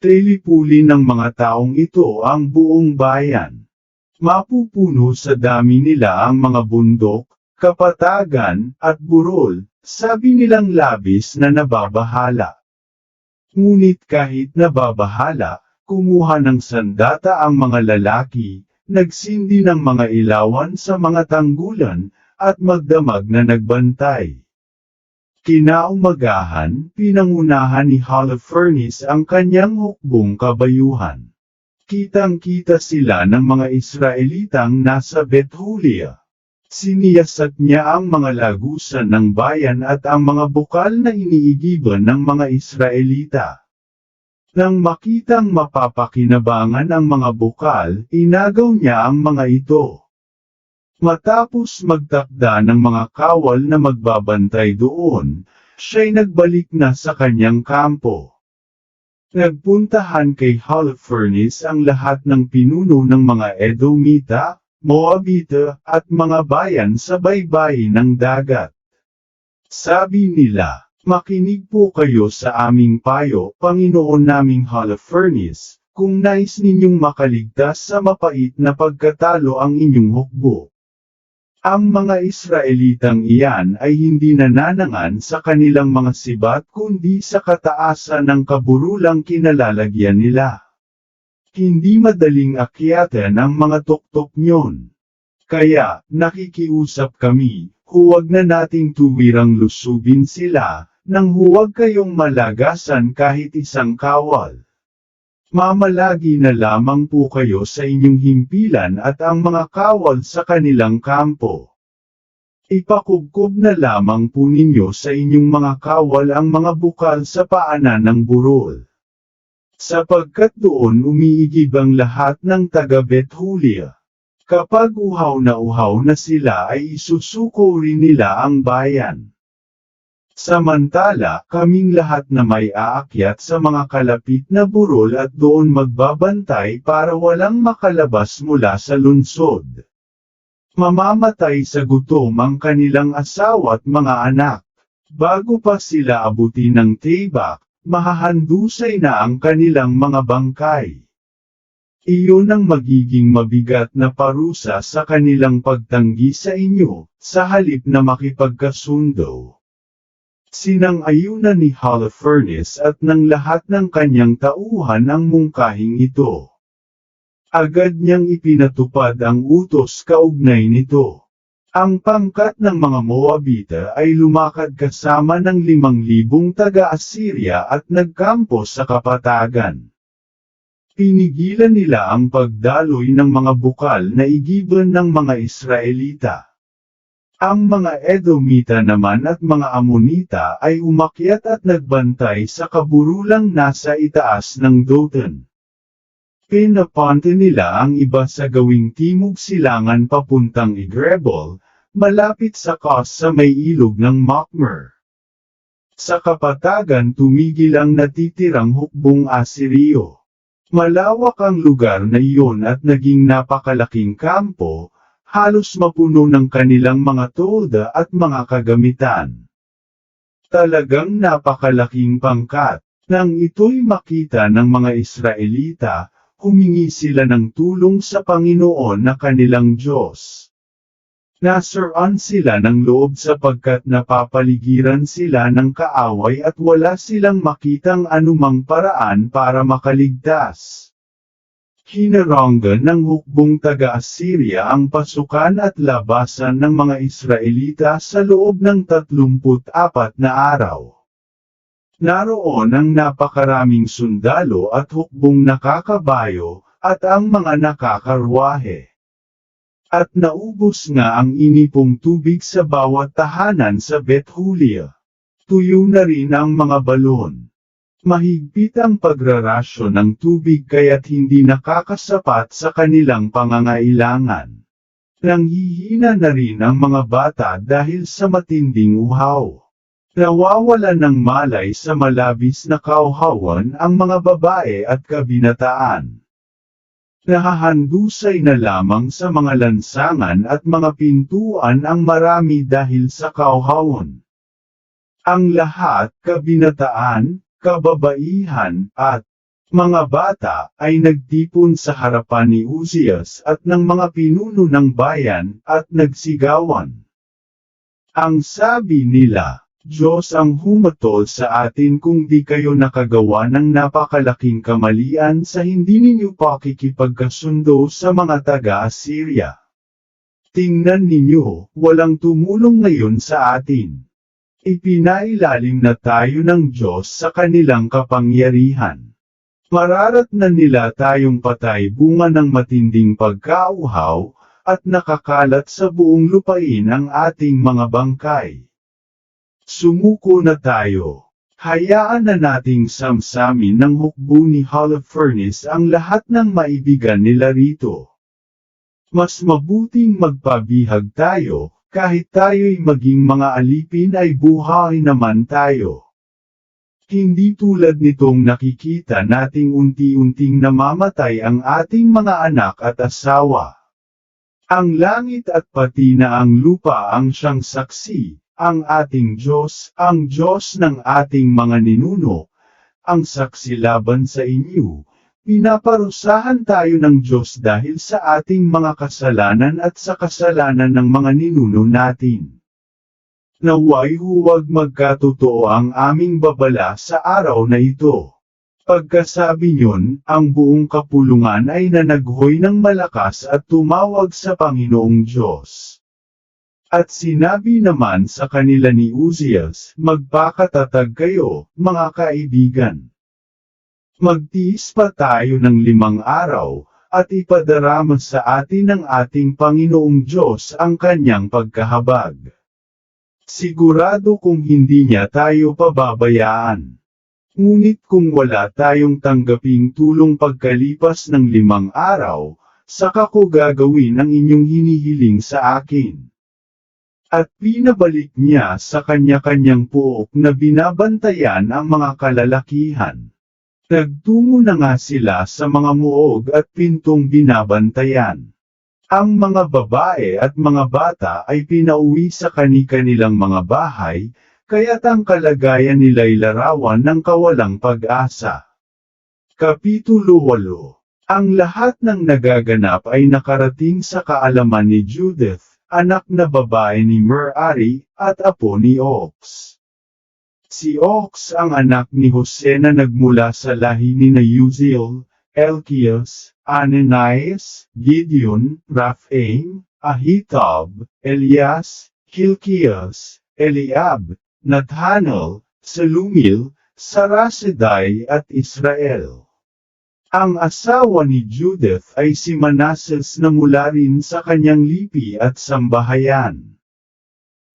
Speaker 1: Tilipuli ng mga taong ito ang buong bayan. Mapupuno sa dami nila ang mga bundok, kapatagan, at burol, sabi nilang labis na nababahala. Ngunit kahit nababahala, kumuha ng sandata ang mga lalaki, nagsindi ng mga ilawan sa mga tanggulan, at magdamag na nagbantay. Kinaumagahan, pinangunahan ni Holofernes ang kanyang hukbong kabayuhan. Kitang-kita sila ng mga Israelitang nasa Bethulia. Siniyasat niya ang mga lagusan ng bayan at ang mga bukal na iniigiban ng mga Israelita. Nang makitang mapapakinabangan ang mga bukal, inagaw niya ang mga ito. Matapos magtakda ng mga kawal na magbabantay doon, siya'y nagbalik na sa kanyang kampo. Nagpuntahan kay Holofernes ang lahat ng pinuno ng mga Edomita, Moabita, at mga bayan sa baybayin ng dagat. Sabi nila, "Makinig po kayo sa aming payo, Panginoon naming Holofernes, kung nais ninyong makaligtas sa mapait na pagkatalo ang inyong hukbo." Ang mga Israelitang iyan ay hindi nananangan sa kanilang mga sibat kundi sa kataasan ng kaburulang kinalalagyan nila. Hindi madaling akyatan ang mga tuktok nyon. Kaya, nakikiusap kami, huwag na nating tuwirang lusubin sila, nang huwag kayong malagasan kahit isang kawal. Mamalagi na lamang po kayo sa inyong himpilan at ang mga kawal sa kanilang kampo. Ipakubkob na lamang po ninyo sa inyong mga kawal ang mga bukal sa paanan ng burol. Sapagkat doon umiigib ang lahat ng taga-Bethulia. Kapag uhaw na sila ay isusuko rin nila ang bayan. Samantala, kaming lahat na may aakyat sa mga kalapit na burol at doon magbabantay para walang makalabas mula sa lungsod. Mamamatay sa gutom ang kanilang asawa at mga anak. Bago pa sila abutin ng tibak, mahahandusay na ang kanilang mga bangkay. Iyon ang magiging mabigat na parusa sa kanilang pagtanggi sa inyo, sa halip na makipagkasundo. Sinang-ayunan ni Holofernes at ng lahat ng kanyang tauhan ang mungkahing ito. Agad niyang ipinatupad ang utos kaugnay nito. Ang pangkat ng mga Moabita ay lumakad kasama ng 5,000 taga-Assyria at nagkampo sa kapatagan. Pinigilan nila ang pagdaloy ng mga bukal na igiban ng mga Israelita. Ang mga Edomita naman at mga Amonita ay umakyat at nagbantay sa kaburulang nasa itaas ng Dotan. Pinapante nila ang iba sa gawing timog silangan papuntang Igrebol, malapit sa Kos sa may ilog ng Makmer. Sa kapatagan tumigil ang natitirang hukbong Asiryo. Malawak ang lugar na iyon at naging napakalaking kampo, halos mapuno ng kanilang mga tolda at mga kagamitan. Talagang napakalaking pangkat. Nang ito'y makita ng mga Israelita, humingi sila ng tulong sa Panginoon na kanilang Diyos. Nasiraan sila ng loob sapagkat napapaligiran sila ng kaaway at wala silang makitang anumang paraan para makaligtas. Hinaranggan ng hukbong taga-Assyria ang pasukan at labasan ng mga Israelita sa loob ng 34 na araw. Naroon ang napakaraming sundalo at hukbong nakakabayo, at ang mga nakakarwahe. At naubos nga ang inipong tubig sa bawat tahanan sa Bethulia. Tuyo na rin ang mga balon. Mahigpit ang pagrarasyon ng tubig kaya't hindi nakakasapat sa kanilang pangangailangan. Nanghihina na rin ang mga bata dahil sa matinding uhaw. Nawawalan ng malay sa malabis na kauhawan ang mga babae at kabinataan. Nahahandusay na lamang sa mga lansangan at mga pintuan ang marami dahil sa kauhawan. Ang lahat, kabinataan, kababaihan, at mga bata, ay nagtipon sa harapan ni Uzias at ng mga pinuno ng bayan, at nagsigawan. Ang sabi nila, "Diyos ang humatol sa atin kung di kayo nakagawa ng napakalaking kamalian sa hindi ninyo pakikipagkasundo sa mga taga-Assyria. Tingnan ninyo, walang tumulong ngayon sa atin. Ipinailalim na tayo ng Diyos sa kanilang kapangyarihan." Mararatnan nila tayong patay bunga ng matinding pagkauhaw, at nakakalat sa buong lupain ang ating mga bangkay. Sumuko na tayo. Hayaan na nating samsamin ng hukbo ni Holofernes ang lahat ng maibigan nila rito. Mas mabuting magpabihag tayo, kahit tayo'y maging mga alipin ay buhay naman tayo. Hindi tulad nitong nakikita nating unti-unting namamatay ang ating mga anak at asawa. Ang langit at pati na ang lupa ang siyang saksi, ang ating Diyos, ang Diyos ng ating mga ninuno, ang saksi laban sa inyo. Pinaparusahan tayo ng Diyos dahil sa ating mga kasalanan at sa kasalanan ng mga ninuno natin. Naway huwag magkatotoo ang aming babala sa araw na ito. Pagkasabi niyon, ang buong kapulungan ay nanaghoy ng malakas at tumawag sa Panginoong Diyos. At sinabi naman sa kanila ni Uzias, magpakatatag kayo, mga kaibigan. Magtiis pa tayo ng 5 araw, at ipadarama sa atin ng ating Panginoong Diyos ang kanyang pagkahabag. Sigurado kung hindi niya tayo pababayaan. Ngunit kung wala tayong tanggaping tulong pagkalipas ng 5 araw, saka ko gagawin ang inyong hinihiling sa akin. At pinabalik niya sa kanya-kanyang puok na binabantayan ang mga kalalakihan. Nagtungo na nga sila sa mga muog at pintong binabantayan. Ang mga babae at mga bata ay pinauwi sa kani-kanilang mga bahay, kaya't ang kalagayan nila'y larawan ng kawalang pag-asa. Kapitulo 8. Ang lahat ng nagaganap ay nakarating sa kaalaman ni Judith, anak na babae ni Merari, at apo ni Ox. Si Ox ang anak ni Jose na nagmula sa lahi ni Uziel, Elkias, Ananias, Gideon, Raphaim, Ahitub, Elias, Hilkias, Eliab, Nathanael, Selumil, Sarasedai at Israel. Ang asawa ni Judith ay si Manases na mula rin sa kanyang lipi at sambahayan.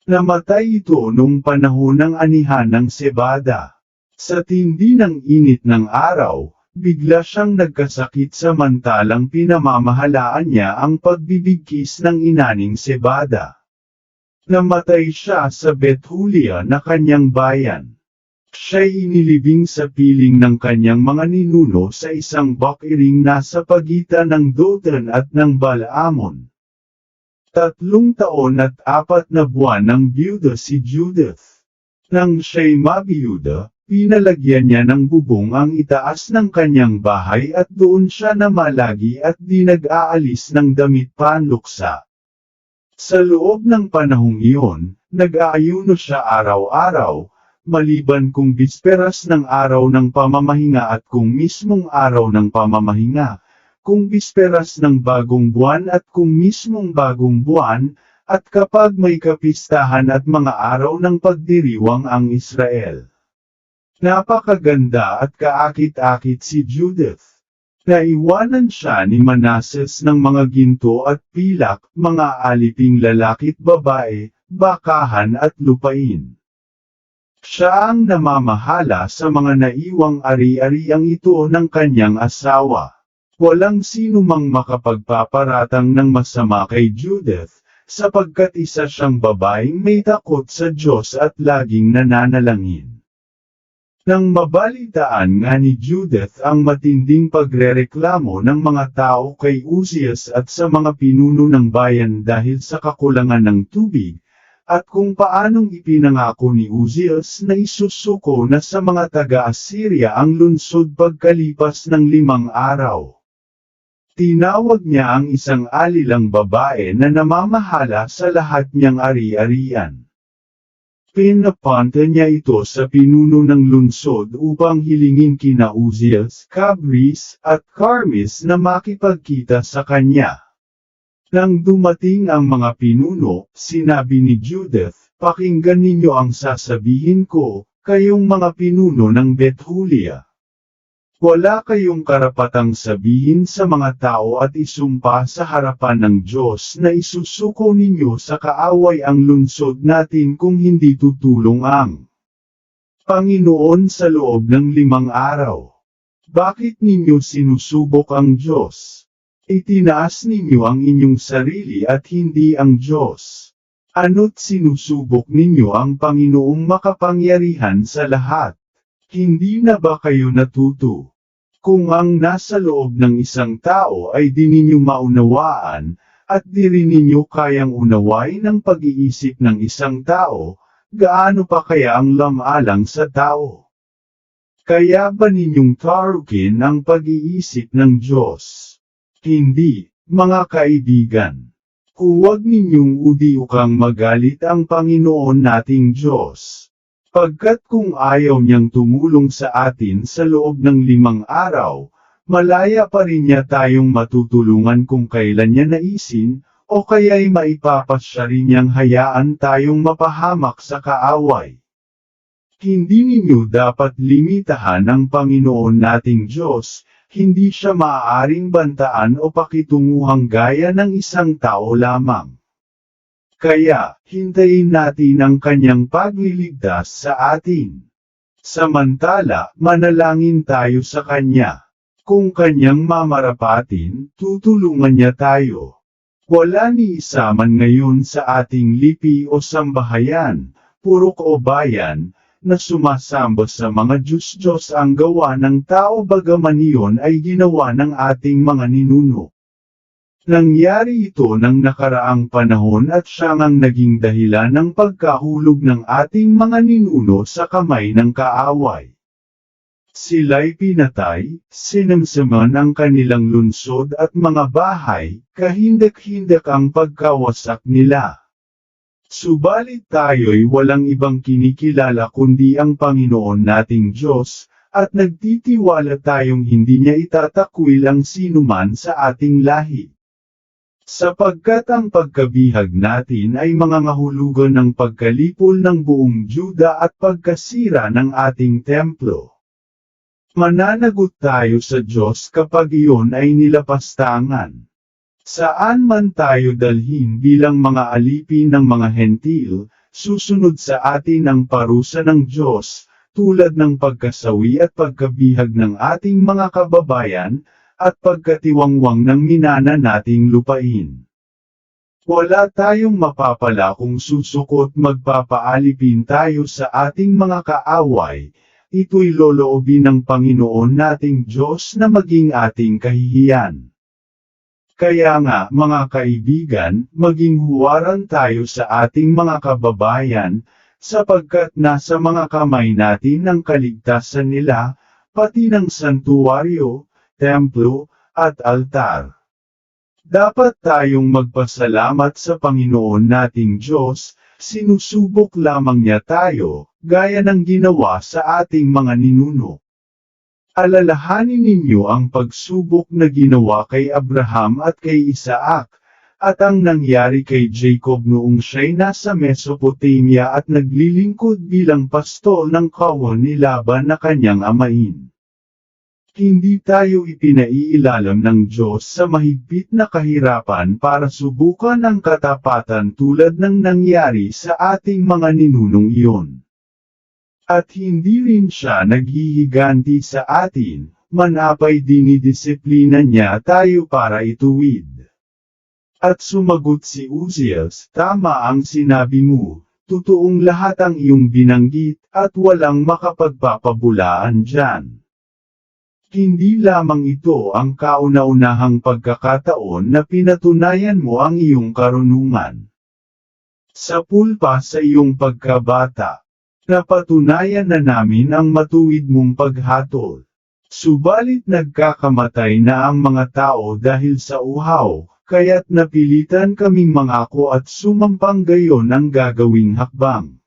Speaker 1: Namatay ito nung panahon ng anihan ng Sebada. Sa tindi ng init ng araw, bigla siyang nagkasakit samantalang pinamamahalaan niya ang pagbibigkis ng inaning Sebada. Namatay siya sa Bethulia na kanyang bayan. Siya'y inilibing sa piling ng kanyang mga ninuno sa isang bakiring nasa pagitan ng Dotan at ng Baal-amon. 3 taon at 4 na buwan ng biyuda si Judith. Nang siya'y mabiyuda, pinalagyan niya ng bubong ang itaas ng kanyang bahay at doon siya namalagi at di nag-aalis ng damit panluksa. Sa loob ng panahong iyon, nag-aayuno siya araw-araw, maliban kung bisperas ng araw ng pamamahinga at kung mismong araw ng pamamahinga, kung bisperas ng bagong buwan at kung mismong bagong buwan, at kapag may kapistahan at mga araw ng pagdiriwang ang Israel. Napakaganda at kaakit-akit si Judith. Naiwanan siya ni Manases ng mga ginto at pilak, mga aliping lalaki't babae, bakahan at lupain. Siya ang namamahala sa mga naiwang ari-ariang ito ng kanyang asawa. Walang sino mang makapagpaparatang ng masama kay Judith, sapagkat isa siyang babaeng may takot sa Diyos at laging nananalangin. Nang mabalitaan nga ni Judith ang matinding pagrereklamo ng mga tao kay Uzias at sa mga pinuno ng bayan dahil sa kakulangan ng tubig, at kung paanong ipinangako ni Uzias na isusuko na sa mga taga-Assyria ang lungsod pagkalipas ng 5 araw. Tinawag niya ang isang alilang babae na namamahala sa lahat niyang ari-arian. Pinapunta niya ito sa pinuno ng lungsod upang hilingin kina Uzias, Cabris, at Carmis na makipagkita sa kanya. Nang dumating ang mga pinuno, sinabi ni Judith, pakinggan ninyo ang sasabihin ko, kayong mga pinuno ng Bethulia. Wala kayong karapatang sabihin sa mga tao at isumpa sa harapan ng Diyos na isusuko ninyo sa kaaway ang lungsod natin kung hindi tutulong ang Panginoon sa loob ng 5 araw. Bakit ninyo sinusubok ang Diyos? Itinaas ninyo ang inyong sarili at hindi ang Diyos. Ano't sinusubok ninyo ang Panginoong makapangyarihan sa lahat? Hindi na ba kayo natuto? Kung ang nasa loob ng isang tao ay di ninyo maunawaan, at di rin ninyo kayang unawain ang pag-iisip ng isang tao, gaano pa kaya ang lamalang sa tao? Kaya ba ninyong tarukin ang pag-iisip ng Diyos? Hindi, mga kaibigan. Huwag ninyong udiukang magalit ang Panginoon nating Diyos. Pagkat kung ayaw niyang tumulong sa atin sa loob ng 5 araw, malaya pa rin niya tayong matutulungan kung kailan niya naisin, o kaya'y maipapasya rin niyang hayaan tayong mapahamak sa kaaway. Hindi ninyo dapat limitahan ang Panginoon nating Diyos, hindi siya maaaring bantaan o pakitunguhang gaya ng isang tao lamang. Kaya, hintayin natin ang kanyang pagliligtas sa atin. Samantala, manalangin tayo sa kanya. Kung kanyang mamarapatin, tutulungan niya tayo. Wala ni isa man ngayon sa ating lipi o sambahayan, purok o bayan, na sumasamba sa mga Diyos-Diyos ang gawa ng tao bagaman iyon ay ginawa ng ating mga ninuno. Nangyari ito ng nakaraang panahon at siya ngang naging dahilan ng pagkahulog ng ating mga ninuno sa kamay ng kaaway. Sila'y pinatay, sinamsaman ang kanilang lungsod at mga bahay, kahindak-hindak ang pagkawasak nila. Subalit tayo'y walang ibang kinikilala kundi ang Panginoon nating Diyos, at nagtitiwala tayong hindi niya itatakwil ang sinuman sa ating lahi. Sapagkat ang pagkabihag natin ay mga ngahulugan ng pagkalipol ng buong Juda at pagkasira ng ating templo. Mananagot tayo sa Diyos kapag iyon ay nilapastangan. Saan man tayo dalhin bilang mga alipin ng mga hentil, susunod sa atin ang parusa ng Diyos, tulad ng pagkasawi at pagkabihag ng ating mga kababayan, at pagkatiwangwang ng minana nating lupain. Wala tayong mapapala kung susukot magpapaalipin tayo sa ating mga kaaway, ito'y loloobin ng Panginoon nating Diyos na maging ating kahihiyan. Kaya nga, mga kaibigan, maging huwaran tayo sa ating mga kababayan, sapagkat nasa mga kamay natin ang kaligtasan nila, pati ng santuwaryo, templo, at altar. Dapat tayong magpasalamat sa Panginoon nating Diyos, sinusubok lamang niya tayo, gaya ng ginawa sa ating mga ninuno. Alalahanin ninyo ang pagsubok na ginawa kay Abraham at kay Isaac, at ang nangyari kay Jacob noong siya'y nasa Mesopotamia at naglilingkod bilang pastol ng kawan ni Laban na kanyang amain. Hindi tayo ipinaiilalam ng Diyos sa mahigpit na kahirapan para subukan ang katapatan tulad ng nangyari sa ating mga ninunong iyon. At hindi rin siya naghihiganti sa atin, manapay dinidisiplina niya tayo para ituwid. At sumagot si Uzias, tama ang sinabi mo, totoong lahat ang iyong binanggit, at walang makapagpapabulaan dyan. Hindi lamang ito ang kauna-unahang pagkakataon na pinatunayan mo ang iyong karunungan. Sa pulpa sa iyong pagkabata, napatunayan na namin ang matuwid mong paghatol. Subalit nagkakamatay na ang mga tao dahil sa uhaw, kaya't napilitan kaming mangako at sumampang gayon ang gagawing hakbang.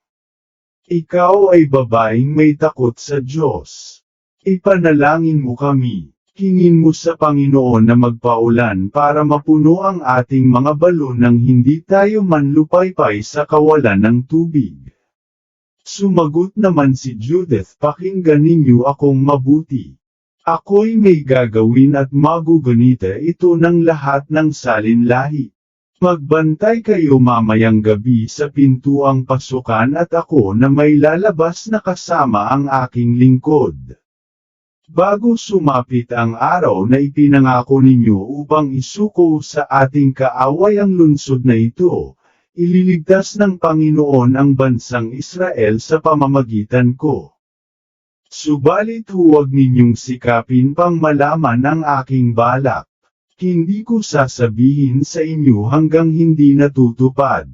Speaker 1: Ikaw ay babaeng may takot sa Diyos. Ipanalangin mo kami, hingin mo sa Panginoon na magpaulan para mapuno ang ating mga balon nang hindi tayo manlupaypay sa kawalan ng tubig. Sumagot naman si Judith, pakinggan ninyo akong mabuti. Ako'y may gagawin at magugunita ito ng lahat ng salinlahi. Magbantay kayo mamayang gabi sa pintuang pasukan at ako na may lalabas na kasama ang aking lingkod. Bago sumapit ang araw na ipinangako ninyo upang isuko sa ating kaaway ang lungsod na ito, ililigtas ng Panginoon ang bansang Israel sa pamamagitan ko. Subalit huwag ninyong sikapin pang malaman ang aking balak. Hindi ko sasabihin sa inyo hanggang hindi natutupad.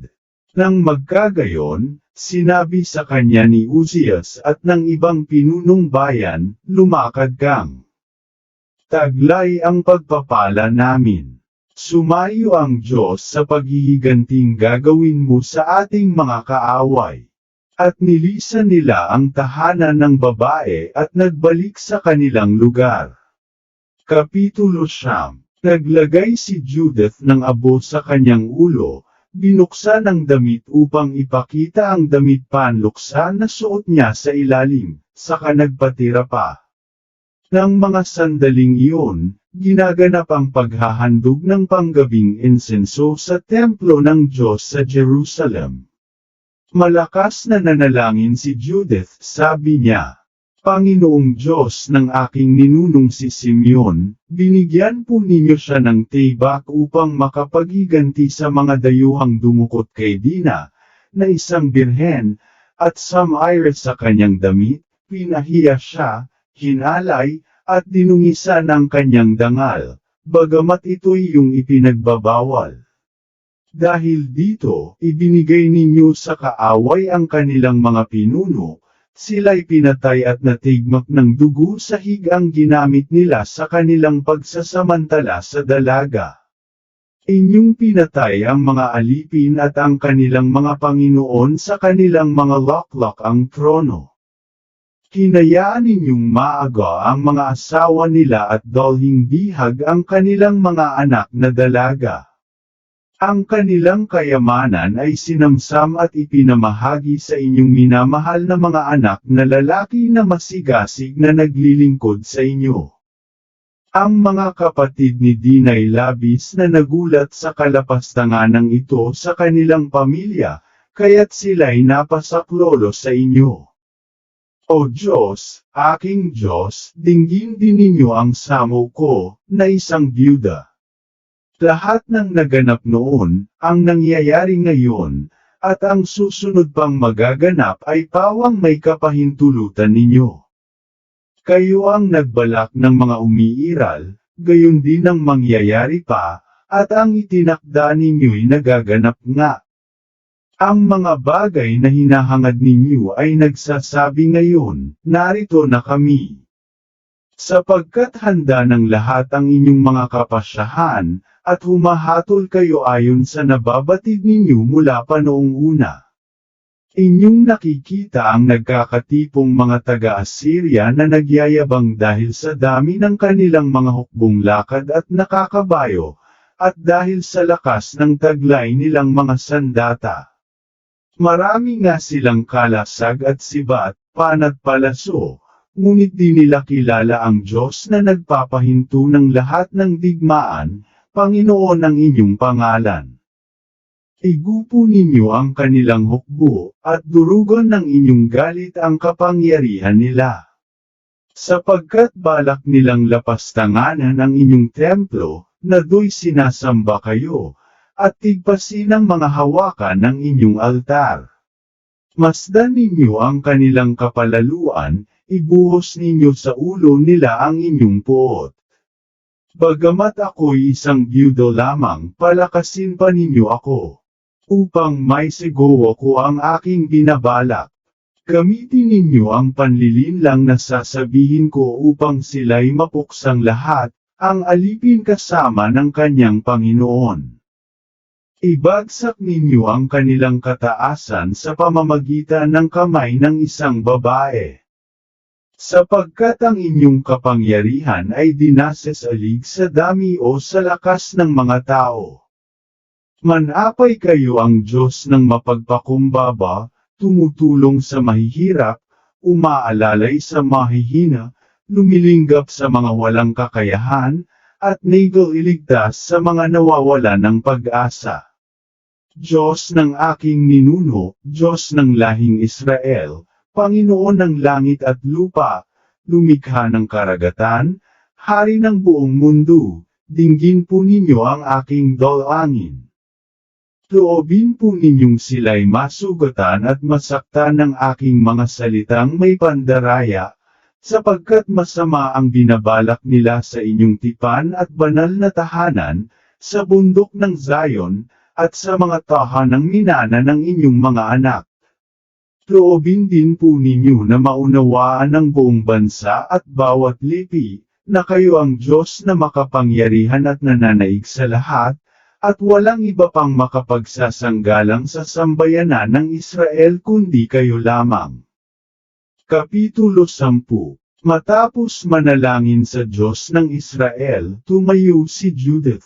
Speaker 1: Nang magkagayon, sinabi sa kanya ni Uzias at ng ibang pinunong bayan, lumakad kang. Taglay ang pagpapala namin. Sumayo ang Diyos sa paghihiganting gagawin mo sa ating mga kaaway. At nilisan nila ang tahanan ng babae at nagbalik sa kanilang lugar. Kapitulo 9. Naglagay si Judith ng abo sa kanyang ulo, binuksan ang damit upang ipakita ang damit panluksa na suot niya sa ilalim, saka nagpatira pa. Nang mga sandaling iyon, ginaganap ang paghahandog ng panggabing insenso sa templo ng Diyos sa Jerusalem. Malakas na nanalangin si Judith, sabi niya, Panginoong Diyos ng aking ninunong si Simeon, binigyan po ninyo siya ng tibak upang makapaghiganti sa mga dayuhang dumukot kay Dina, na isang birhen, at sumire sa kanyang damit, pinahiya siya, hinalay, at dinungisan ang kanyang dangal, bagamat ito'y iyong ipinagbabawal. Dahil dito, ibinigay ninyo sa kaaway ang kanilang mga pinuno, sila'y pinatay at natigmak ng dugo sa higang ginamit nila sa kanilang pagsasamantala sa dalaga. Inyong pinatay ang mga alipin at ang kanilang mga Panginoon sa kanilang mga laklak ang trono. Hinayaan ninyong maaga ang mga asawa nila at dalhing bihag ang kanilang mga anak na dalaga. Ang kanilang kayamanan ay sinamsam at ipinamahagi sa inyong minamahal na mga anak na lalaki na masigasig na naglilingkod sa inyo. Ang mga kapatid ni Dina'y labis na nagulat sa kalapastanganang ito sa kanilang pamilya, kaya't sila'y napasaklolo sa inyo. O Diyos, aking Diyos, dinggin din ninyo ang samo ko, na isang byuda. Lahat ng naganap noon, ang nangyayari ngayon, at ang susunod pang magaganap ay pawang may kapahintulutan ninyo. Kayo ang nagbalak ng mga umiiral, gayon din ang mangyayari pa, at ang itinakda ninyo'y nagaganap nga. Ang mga bagay na hinahangad ninyo ay nagsasabi ngayon, narito na kami. Sapagkat handa ng lahat ang inyong mga kapasyahan, at humahatol kayo ayon sa nababatid ninyo mula pa noong una. Inyong nakikita ang nagkakatipong mga taga-Assyria na nagyayabang dahil sa dami ng kanilang mga hukbong lakad at nakakabayo, at dahil sa lakas ng taglay nilang mga sandata. Marami nga silang kalasag at sibat, panat palaso, ngunit di nila kilala ang Diyos na nagpapahinto ng lahat ng digmaan, Panginoon ang inyong pangalan. Igupo ninyo ang kanilang hukbo, at durugon ng inyong galit ang kapangyarihan nila. Sapagkat balak nilang lapastanganan ang inyong templo, na do'y sinasamba kayo, at tigpasin ang mga hawakan ng inyong altar. Masdan ninyo ang kanilang kapalaluan, ibuhos ninyo sa ulo nila ang inyong puot. Bagamat ako'y isang byudo lamang, palakasin pa ninyo ako. Upang may sigaw ko ang aking binabalak. Gamitin ninyo ang panlilinlang na sasabihin ko upang sila'y mapuksang lahat, ang alipin kasama ng kanyang Panginoon. Ibagsak ninyo ang kanilang kataasan sa pamamagitan ng kamay ng isang babae. Sapagkat ang inyong kapangyarihan ay dinasasalig sa dami o sa lakas ng mga tao. Manapay kayo ang Diyos ng mapagpakumbaba, tumutulong sa mahihirap, umaalalay sa mahihina, lumilinggap sa mga walang kakayahan, at nagel iligtas sa mga nawawala ng pag-asa. Diyos ng aking ninuno, Diyos ng lahing Israel, Panginoon ng langit at lupa, lumikha ng karagatan, hari ng buong mundo, dinggin po ninyo ang aking dalangin. Loobin po ninyong sila'y masugatan at masaktan ng aking mga salitang may pandaraya, sapagkat masama ang binabalak nila sa inyong tipan at banal na tahanan, sa bundok ng Zion, at sa mga tahanang minana ng inyong mga anak. Loobin din po ninyo na maunawaan ng buong bansa at bawat lipi, na kayo ang Diyos na makapangyarihan at nananaig sa lahat, at walang iba pang makapagsasanggalang sa sambayanan ng Israel kundi kayo lamang. Kapitulo 10. Matapos manalangin sa Diyos ng Israel, tumayo si Judith.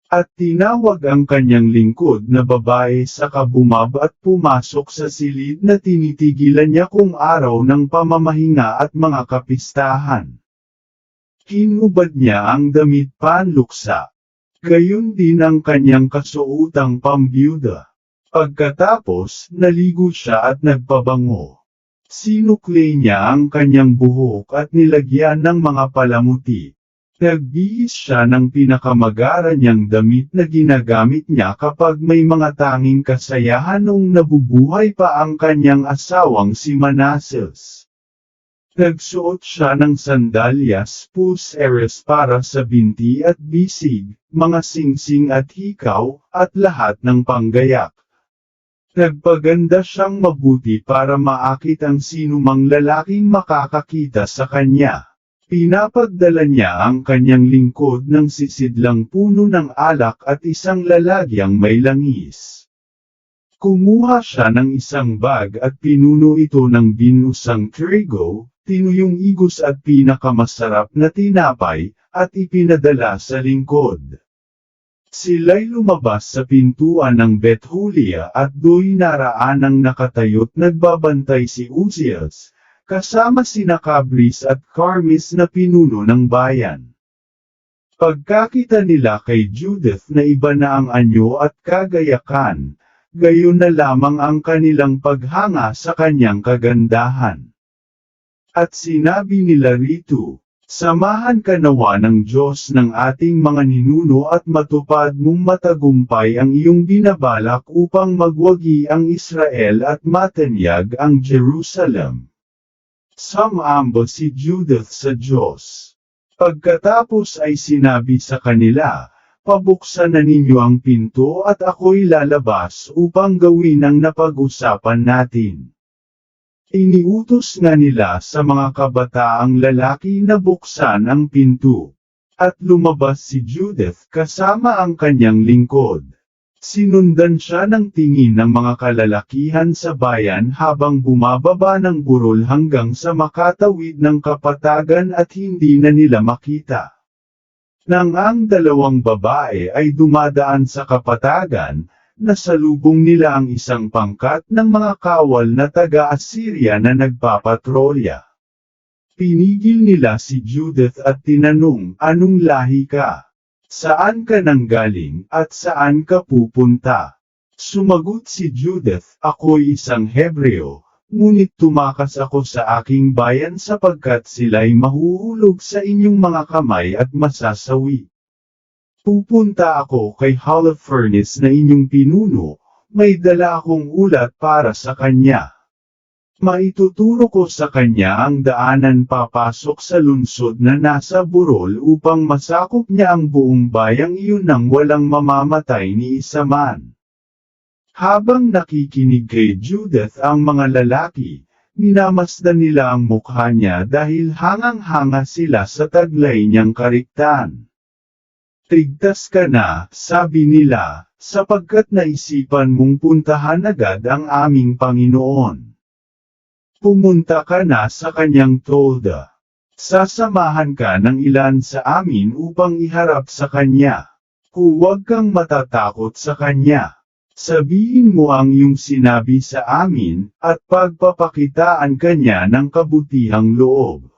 Speaker 1: At tinawag ang kanyang lingkod na babae saka bumaba at pumasok sa silid na tinitigilan niya kung araw ng pamamahinga at mga kapistahan. Hinubad niya ang damit panluksa. Gayon din ang kanyang kasuotang pambiyuda. Pagkatapos, naligo siya at nagpabango. Sinukli niya ang kanyang buhok at nilagyan ng mga palamuti. Nagbihis siya ng pinakamagara niyang damit na ginagamit niya kapag may mga tanging kasayahan noong nabubuhay pa ang kanyang asawang si Manases. Nagsuot siya ng sandalyas pulseres para sa binti at bisig, mga singsing at hikaw, at lahat ng panggayak. Nagpaganda siyang mabuti para maakit ang sinumang lalaking makakakita sa kanya. Pinapagdala niya ang kanyang lingkod ng sisidlang puno ng alak at isang lalagyang may langis. Kumuha siya ng isang bag at pinuno ito ng binusang trigo, tinuyong igos at pinakamasarap na tinapay, at ipinadala sa lingkod. Sila'y lumabas sa pintuan ng Bethulia at do'y naraanang nakatayo't nagbabantay si Uzias, kasama sina Cabris at Carmis na pinuno ng bayan. Pagkakita nila kay Judith na iba na ang anyo at kagayakan, gayon na lamang ang kanilang paghanga sa kanyang kagandahan. At sinabi nila rito, samahan ka nawa ng Diyos ng ating mga ninuno at matupad mong matagumpay ang iyong binabalak upang magwagi ang Israel at matanyag ang Jerusalem. Sumamba si Judith sa Diyos. Pagkatapos ay sinabi sa kanila, pabuksan na ninyo ang pinto at ako'y lalabas upang gawin ang napag-usapan natin. Iniutos nga nila sa mga kabataang lalaki na buksan ang pinto. At lumabas si Judith kasama ang kanyang lingkod. Sinundan siya ng tingin ng mga kalalakihan sa bayan habang bumababa ng burol hanggang sa makatawid ng kapatagan at hindi na nila makita. Nang ang dalawang babae ay dumadaan sa kapatagan, nasalubong nila ang isang pangkat ng mga kawal na taga-Assyria na nagpapatrolya. Pinigil nila si Judith at tinanong, anong lahi ka? Saan ka nanggaling at saan ka pupunta? Sumagot si Judith, ako'y isang Hebreo, ngunit tumakas ako sa aking bayan sapagkat sila'y mahuhulog sa inyong mga kamay at masasawi. Pupunta ako kay Holofernes na inyong pinuno, may dala akong ulat para sa kanya. Maituturo ko sa kanya ang daanan papasok sa lungsod na nasa burol upang masakop niya ang buong bayang iyon nang walang mamamatay ni isa man. Habang nakikinig kay Judith ang mga lalaki, minamasdan nila ang mukha niya dahil hangang-hanga sila sa taglay niyang kariktan. Tigtas ka na, sabi nila, sapagkat naisipan mong puntahan agad ang aming Panginoon. Pumunta ka na sa kanyang tolda. Sasamahan ka ng ilan sa amin upang iharap sa kanya. Huwag kang matatakot sa kanya. Sabihin mo ang iyong sinabi sa amin, at pagpapakitaan kanya ng kabutihang loob.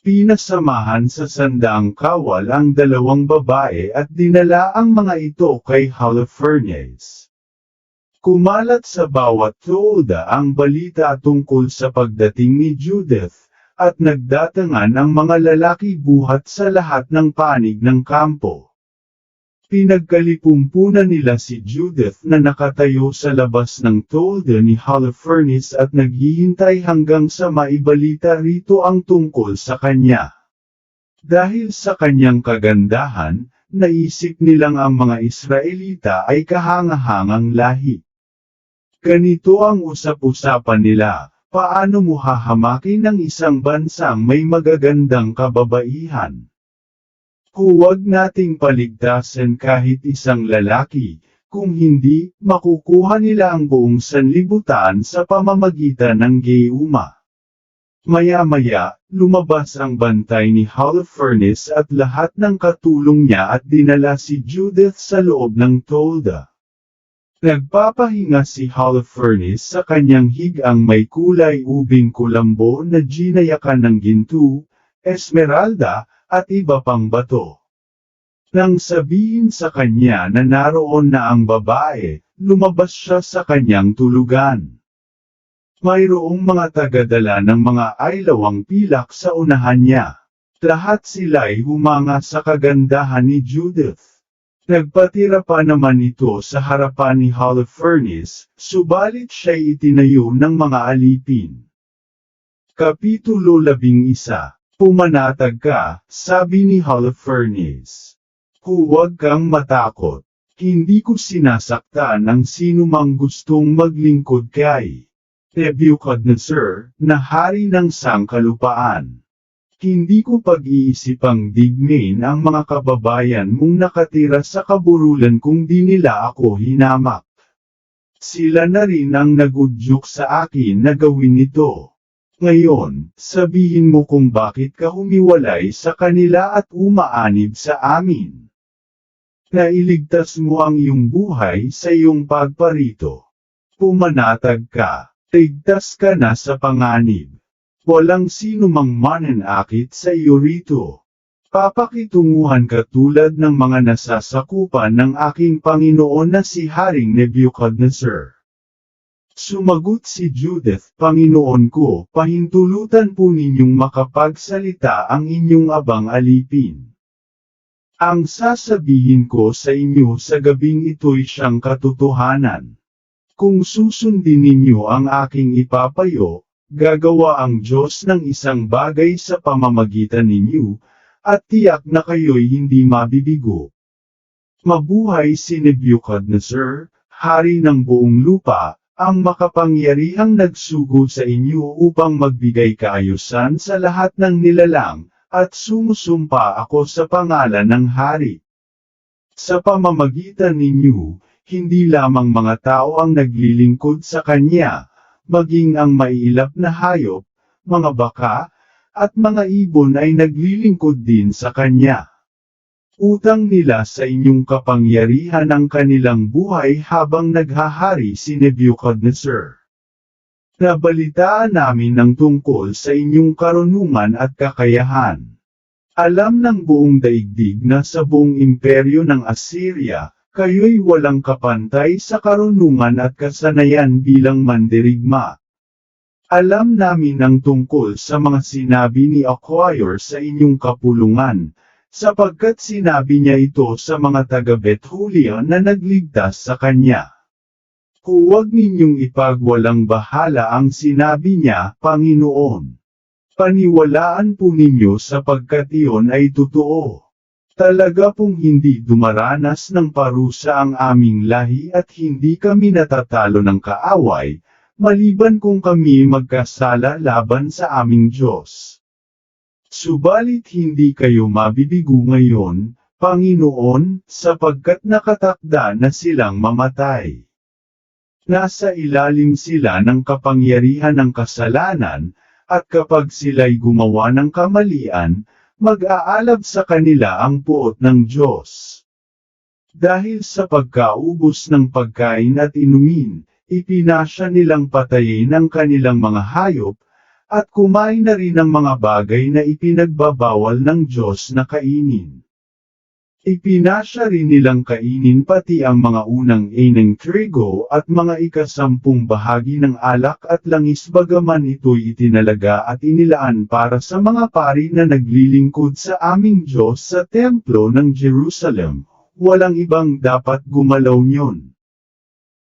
Speaker 1: Pinasamahan sa sandaang kawal ang dalawang babae at dinala ang mga ito kay Holofernes. Kumalat sa bawat tolda ang balita tungkol sa pagdating ni Judith, at nagdatangan ang mga lalaki buhat sa lahat ng panig ng kampo. Pinagkalipumpunan nila si Judith na nakatayo sa labas ng tolda ni Holofernes at naghihintay hanggang sa maibalita rito ang tungkol sa kanya. Dahil sa kanyang kagandahan, naisip nilang ang mga Israelita ay kahangahangang lahi. Ganito ang usap-usapan nila, paano mo hahamakin ng isang bansang may magagandang kababaihan? Huwag nating paligtasan kahit isang lalaki, kung hindi, makukuha nila ang buong sanlibutan sa pamamagitan ng Geuma. Maya-maya, lumabas ang bantay ni Holofernes at lahat ng katulong niya at dinala si Judith sa loob ng tolda. Nagpapahinga si Holofernes sa kanyang higang may kulay ubing kulambo na ginayakan ng ginto, esmeralda, at iba pang bato. Nang sabihin sa kanya na naroon na ang babae, lumabas siya sa kanyang tulugan. Mayroong mga tagadala ng mga aylawang pilak sa unahan niya. Lahat sila'y humanga sa kagandahan ni Judith. Nagpatira pa naman ito sa harapan ni Holofernes, subalit siya'y itinayo ng mga alipin. Kapitulo 11. Pumanatag ka, sabi ni Holofernes. Huwag kang matakot. Hindi ko sinasaktan ang sinumang gustong maglingkod kay Nebuchadnezzar, na hari ng sangkalupaan. Hindi ko pag-iisipang digmain ang mga kababayan mong nakatira sa kaburulan kung di nila ako hinamak. Sila na rin ang nagudyok sa akin na gawin ito. Ngayon, sabihin mo kung bakit ka humiwalay sa kanila at umaanib sa amin. Nailigtas mo ang iyong buhay sa iyong pagparito. Pumanatag ka, ligtas ka na sa panganib. Walang sinumang mananakit sa iyo rito. Papakitunguhan ka tulad ng mga nasasakupan ng aking Panginoon na si Haring Nebuchadnezzar. Sumagot si Judith, Panginoon ko, pahintulutan po ninyong makapagsalita ang inyong abang alipin. Ang sasabihin ko sa inyo sa gabing ito'y siyang katotohanan. Kung susundin ninyo ang aking ipapayo, gagawa ang Diyos ng isang bagay sa pamamagitan ninyo, at tiyak na kayo'y hindi mabibigo. Mabuhay si Nebuchadnezzar, hari ng buong lupa, ang makapangyarihang nagsugo sa inyo upang magbigay kaayusan sa lahat ng nilalang, at sumusumpa ako sa pangalan ng hari. Sa pamamagitan ninyo, hindi lamang mga tao ang naglilingkod sa kanya, maging ang maiilap na hayop, mga baka, at mga ibon ay naglilingkod din sa kanya. Utang nila sa inyong kapangyarihan ang kanilang buhay habang naghahari si Nebuchadnezzar. Nabalitaan namin ang tungkol sa inyong karunungan at kakayahan. Alam ng buong daigdig na sa buong imperyo ng Assyria, kayo'y walang kapantay sa karunungan at kasanayan bilang mandirigma. Alam namin ang tungkol sa mga sinabi ni Acquire sa inyong kapulungan, sapagkat sinabi niya ito sa mga taga-Bethulia na nagligtas sa kanya. Huwag ninyong ipagwalang bahala ang sinabi niya, Panginoon. Paniwalaan po ninyo sapagkat iyon ay totoo. Talaga pong hindi dumaranas ng parusa ang aming lahi at hindi kami natatalo ng kaaway, maliban kung kami magkasala laban sa aming Diyos. Subalit hindi kayo mabibigo ngayon, Panginoon, sapagkat nakatakda na silang mamatay. Nasa ilalim sila ng kapangyarihan ng kasalanan, at kapag sila'y gumawa ng kamalian, mag-aalab sa kanila ang puot ng Diyos. Dahil sa pagkaubos ng pagkain at inumin, ipinasya nilang patayin ang kanilang mga hayop, at kumain na rin ng mga bagay na ipinagbabawal ng Diyos na kainin. Ipinasya rin nilang kainin pati ang mga unang ng trigo at mga ika-10 bahagi ng alak at langis bagaman ito'y itinalaga at inilaan para sa mga pari na naglilingkod sa aming Diyos sa templo ng Jerusalem, walang ibang dapat gumalaw niyon.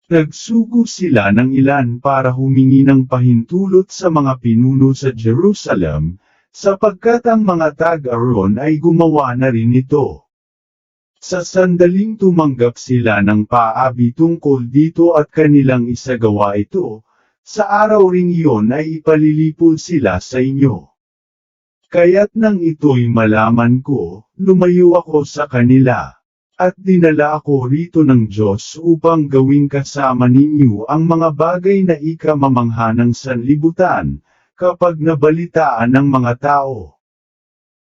Speaker 1: Nagsugo sila ng ilan para humingi ng pahintulot sa mga pinuno sa Jerusalem, sapagkat ang mga taga-roon ay gumawa na rin ito. Sa sandaling tumanggap sila ng paabi tungkol dito at kanilang isagawa ito, sa araw ring iyon ay ipalilipol sila sa inyo. Kaya't nang ito'y malaman ko, lumayo ako sa kanila, at dinala ako rito ng Diyos upang gawing kasama ninyo ang mga bagay na ikamamangha ng sanlibutan, kapag nabalitaan ng mga tao.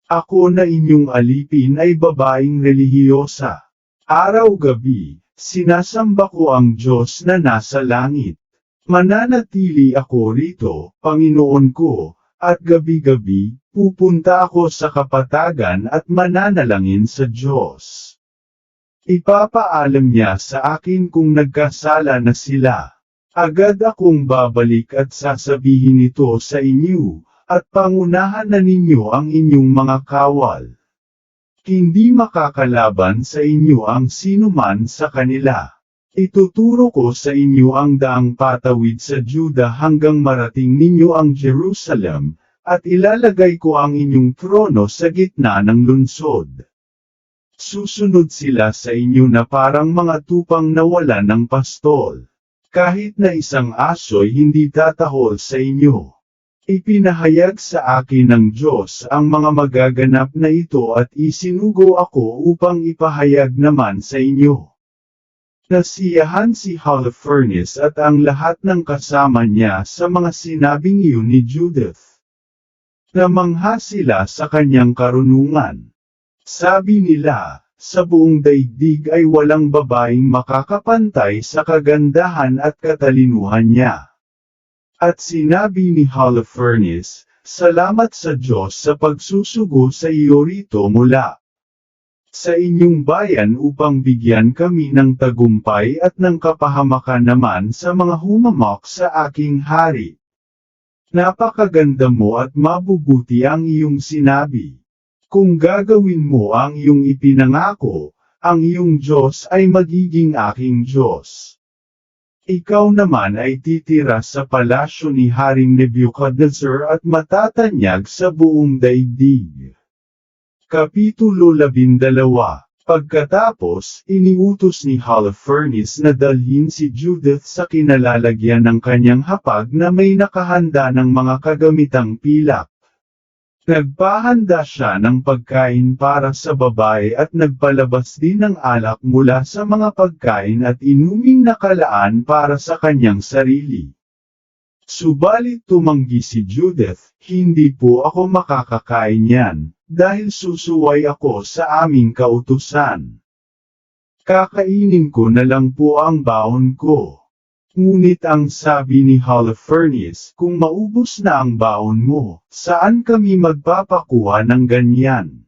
Speaker 1: Ako na inyong alipin ay babaeng relihiyosa. Araw-gabi, sinasamba ko ang Diyos na nasa langit. Mananatili ako rito, Panginoon ko, at gabi-gabi, pupunta ako sa kapatagan at mananalangin sa Diyos. Ipapaalam niya sa akin kung nagkasala na sila. Agad akong babalik at sasabihin ito sa inyo, at pangunahan na ninyo ang inyong mga kawal. Hindi makakalaban sa inyo ang sinuman sa kanila. Ituturo ko sa inyo ang daang patawid sa Juda hanggang marating ninyo ang Jerusalem, at ilalagay ko ang inyong trono sa gitna ng lungsod. Susunod sila sa inyo na parang mga tupang nawalan ng pastol. Kahit na isang aso'y hindi tatahol sa inyo. Ipinahayag sa akin ng Diyos ang mga magaganap na ito at isinugo ako upang ipahayag naman sa inyo. Nasiyahan si Holofernes at ang lahat ng kasama niya sa mga sinabing iyon ni Judith. Namangha sila sa kanyang karunungan. Sabi nila, sa buong daigdig ay walang babaeng makakapantay sa kagandahan at katalinuhan niya. At sinabi ni Holofernes, salamat sa Diyos sa pagsusugo sa iyo rito mula sa inyong bayan upang bigyan kami ng tagumpay at ng kapahamakan naman sa mga humamak sa aking hari. Napakaganda mo at mabubuti ang iyong sinabi. Kung gagawin mo ang iyong ipinangako, ang iyong Diyos ay magiging aking Diyos. Ikaw naman ay titira sa palasyo ni Haring Nebuchadnezzar at matatanyag sa buong daigdig. Kapitulo 12. Pagkatapos, iniutos ni Holofernes na dalhin si Judith sa kinalalagyan ng kanyang hapag na may nakahanda ng mga kagamitang pilak. Nagpahanda siya ng pagkain para sa babae at nagpalabas din ng alak mula sa mga pagkain at inuming nakalaan para sa kanyang sarili. Subalit tumanggi si Judith, hindi po ako makakakain yan, dahil susuway ako sa aming kautusan. Kakainin ko na lang po ang baon ko. Ngunit ang sabi ni Holofernes, kung maubos na ang baon mo, saan kami magpapakuha ng ganyan?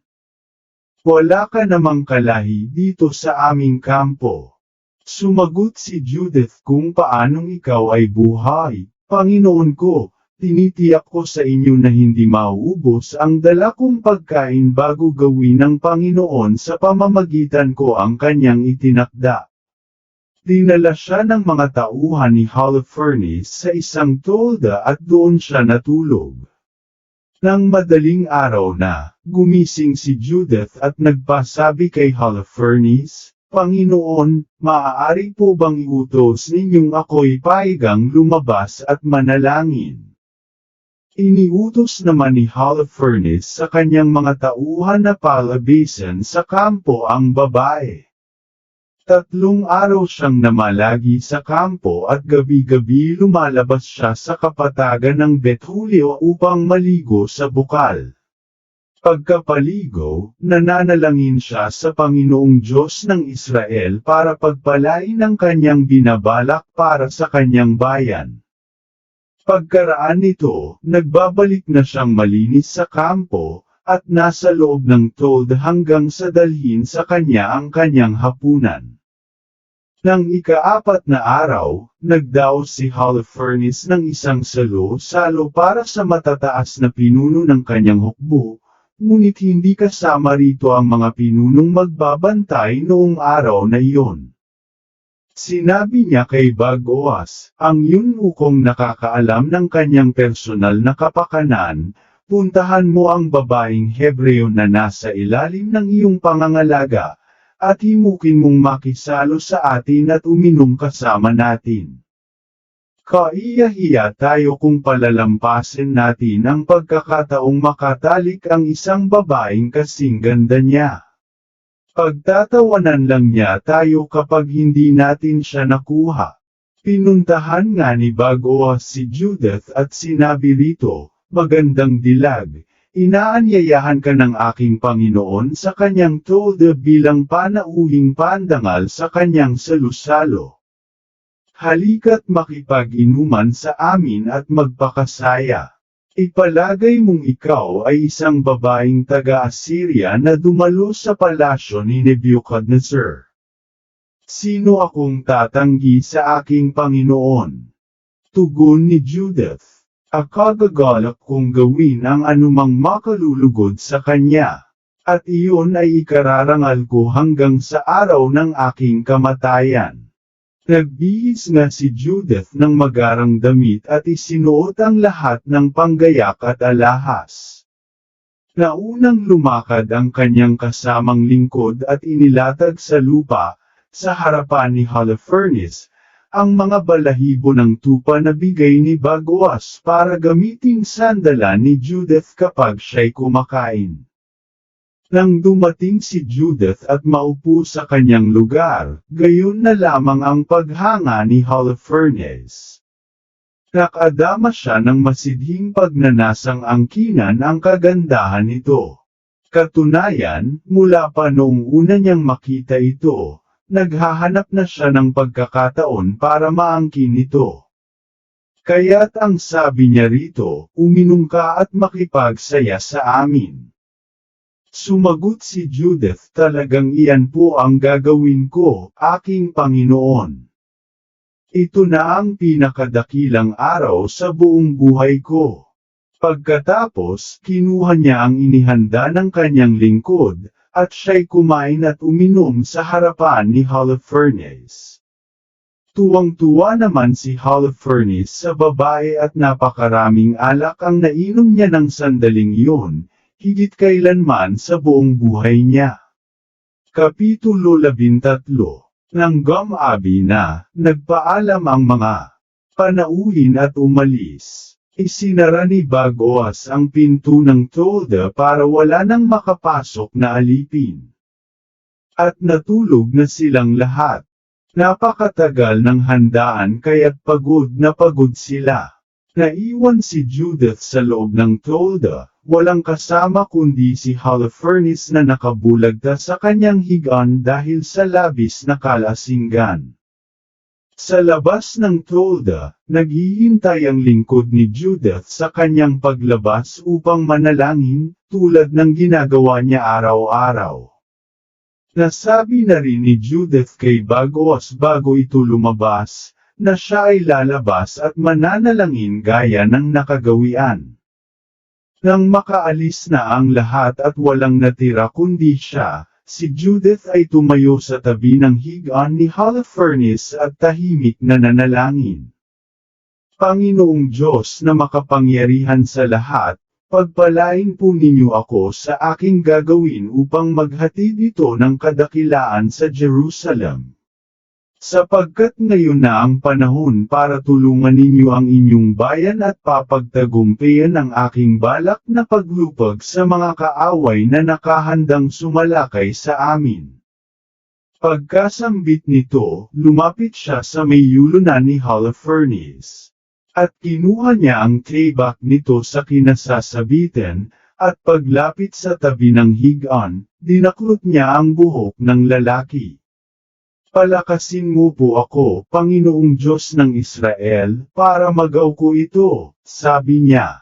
Speaker 1: Wala ka namang kalahi dito sa aming kampo. Sumagot si Judith, kung paanong ikaw ay buhay, Panginoon ko, tinitiyak ko sa inyo na hindi mauubos ang dala kong pagkain bago gawin ng Panginoon sa pamamagitan ko ang kanyang itinakda. Dinala siya ng mga tauhan ni Holofernes sa isang tolda at doon siya natulog. Nang madaling araw na, gumising si Judith at nagpasabi kay Holofernes, Panginoon, maaari po bang iutos ninyong ako'y paigang lumabas at manalangin? Iniutos naman ni Holofernes sa kanyang mga tauhan na palabasin sa kampo ang babae. 3 araw siyang namalagi sa kampo at gabi-gabi lumalabas siya sa kapatagan ng Bethulio upang maligo sa bukal. Pagkapaligo, nananalangin siya sa Panginoong Diyos ng Israel para pagpalain ang kanyang binabalak para sa kanyang bayan. Pagkaraan nito, nagbabalik na siyang malinis sa kampo, at nasa loob ng Toad hanggang sa dalhin sa kanya ang kanyang hapunan. Nang ika-4 na araw, nagdaos si Holofernes ng isang salo-salo para sa matataas na pinuno ng kanyang hukbo, ngunit hindi kasama rito ang mga pinunong magbabantay noong araw na iyon. Sinabi niya kay Bagoas, ang yunukong nakakaalam ng kanyang personal na kapakanan, puntahan mo ang babaeng Hebreo na nasa ilalim ng iyong pangangalaga, at himukin mong makisalo sa atin at uminom kasama natin. Kaiya-hiya tayo kung palalampasin natin ang pagkakataong makatalik ang isang babaeng kasing ganda niya. Pagtatawanan lang niya tayo kapag hindi natin siya nakuha. Pinuntahan nga ni Bagoas si Judith at sinabi rito, magandang dilag, inaanyayahan ka ng aking Panginoon sa kanyang Toad bilang panauhing pandangal sa kanyang salusalo. Halika't makipag-inuman sa amin at magpakasaya. Ipalagay mong ikaw ay isang babaeng taga-Assyria na dumalo sa palasyo ni Nebuchadnezzar. Sino akong tatanggi sa aking Panginoon? Tugon ni Judith. Akagagalak kong gawin ang anumang makalulugod sa kanya, at iyon ay ikararangal ko hanggang sa araw ng aking kamatayan. Nagbihis nga si Judith ng magarang damit at isinuot ang lahat ng panggayak at alahas. Naunang lumakad ang kanyang kasamang lingkod at inilatag sa lupa, sa harapan ni Holofernes, ang mga balahibo ng tupa na bigay ni Bagoas para gamiting sandalan ni Judith kapag siya'y kumakain. Nang dumating si Judith at maupo sa kanyang lugar, gayon na lamang ang paghanga ni Holofernes. Nakadama siya ng masidhing pagnanasang angkinan ang kagandahan nito. Katunayan, mula pa noong una niyang makita ito, naghahanap na siya ng pagkakataon para maangkin ito. Kaya't ang sabi niya rito, uminom ka at makipagsaya sa amin. Sumagot si Judith, talagang iyan po ang gagawin ko, aking Panginoon. Ito na ang pinakadakilang araw sa buong buhay ko. Pagkatapos, kinuha niya ang inihanda ng kanyang lingkod, at siya'y kumain at uminom sa harapan ni Holofernes. Tuwang-tuwa naman si Holofernes sa babae at napakaraming alak ang nainom niya ng sandaling iyon, higit kailanman sa buong buhay niya. Kapitulo 13. Nang gumabi na, nagpaalam ang mga panauhin at umalis. Isinara ni Bagoas ang pinto ng tolda para wala nang makapasok na alipin. At natulog na silang lahat. Napakatagal ng handaan kaya't pagod na pagod sila. Naiwan si Judith sa loob ng tolda, walang kasama kundi si Holofernes na nakabulagta sa kanyang higaan dahil sa labis na kalasinggan. Sa labas ng tolda, naghihintay ang lingkod ni Judith sa kanyang paglabas upang manalangin, tulad ng ginagawa niya araw-araw. Nasabi na rin ni Judith kay Bagoas bago ito lumabas, na siya ay lalabas at mananalangin gaya ng nakagawian. Nang makaalis na ang lahat at walang natira kundi siya, si Judith ay tumayo sa tabi ng higaan ni Holofernes at tahimik na nanalangin. Panginoong Diyos na makapangyarihan sa lahat, pagpalain po ninyo ako sa aking gagawin upang maghatid ito ng kadakilaan sa Jerusalem. Sapagkat ngayon na ang panahon para tulungan ninyo ang inyong bayan at papagtagumpayan ang aking balak na paglupag sa mga kaaway na nakahandang sumalakay sa amin. Pagkasambit nito, lumapit siya sa may yulunan ni Holofernes. At kinuha niya ang tibak nito sa kinasasabitan, at paglapit sa tabi ng higaan, dinaklot niya ang buhok ng lalaki. Palakasin mo po ako, Panginoong Diyos ng Israel, para magaw ko ito, sabi niya.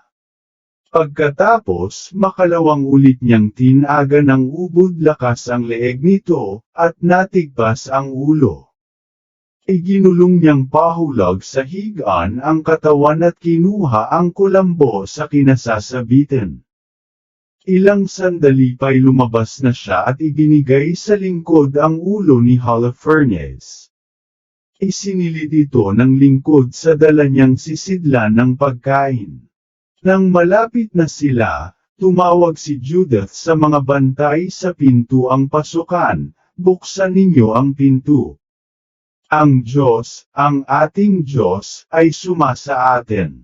Speaker 1: Pagkatapos, makalawang ulit niyang tinaga ng ubod lakas ang leeg nito, at natigpas ang ulo. Iginulong niyang pahulag sa higaan ang katawan at kinuha ang kulambo sa kinasasabitan. Ilang sandali pa'y lumabas na siya at ibinigay sa lingkod ang ulo ni Holofernes. Isinilid ito ng lingkod sa dala niyang sisidlan ng pagkain. Nang malapit na sila, tumawag si Judith sa mga bantay sa pinto ang pasukan, buksan ninyo ang pinto. Ang Diyos, ang ating Diyos, ay sumasa atin.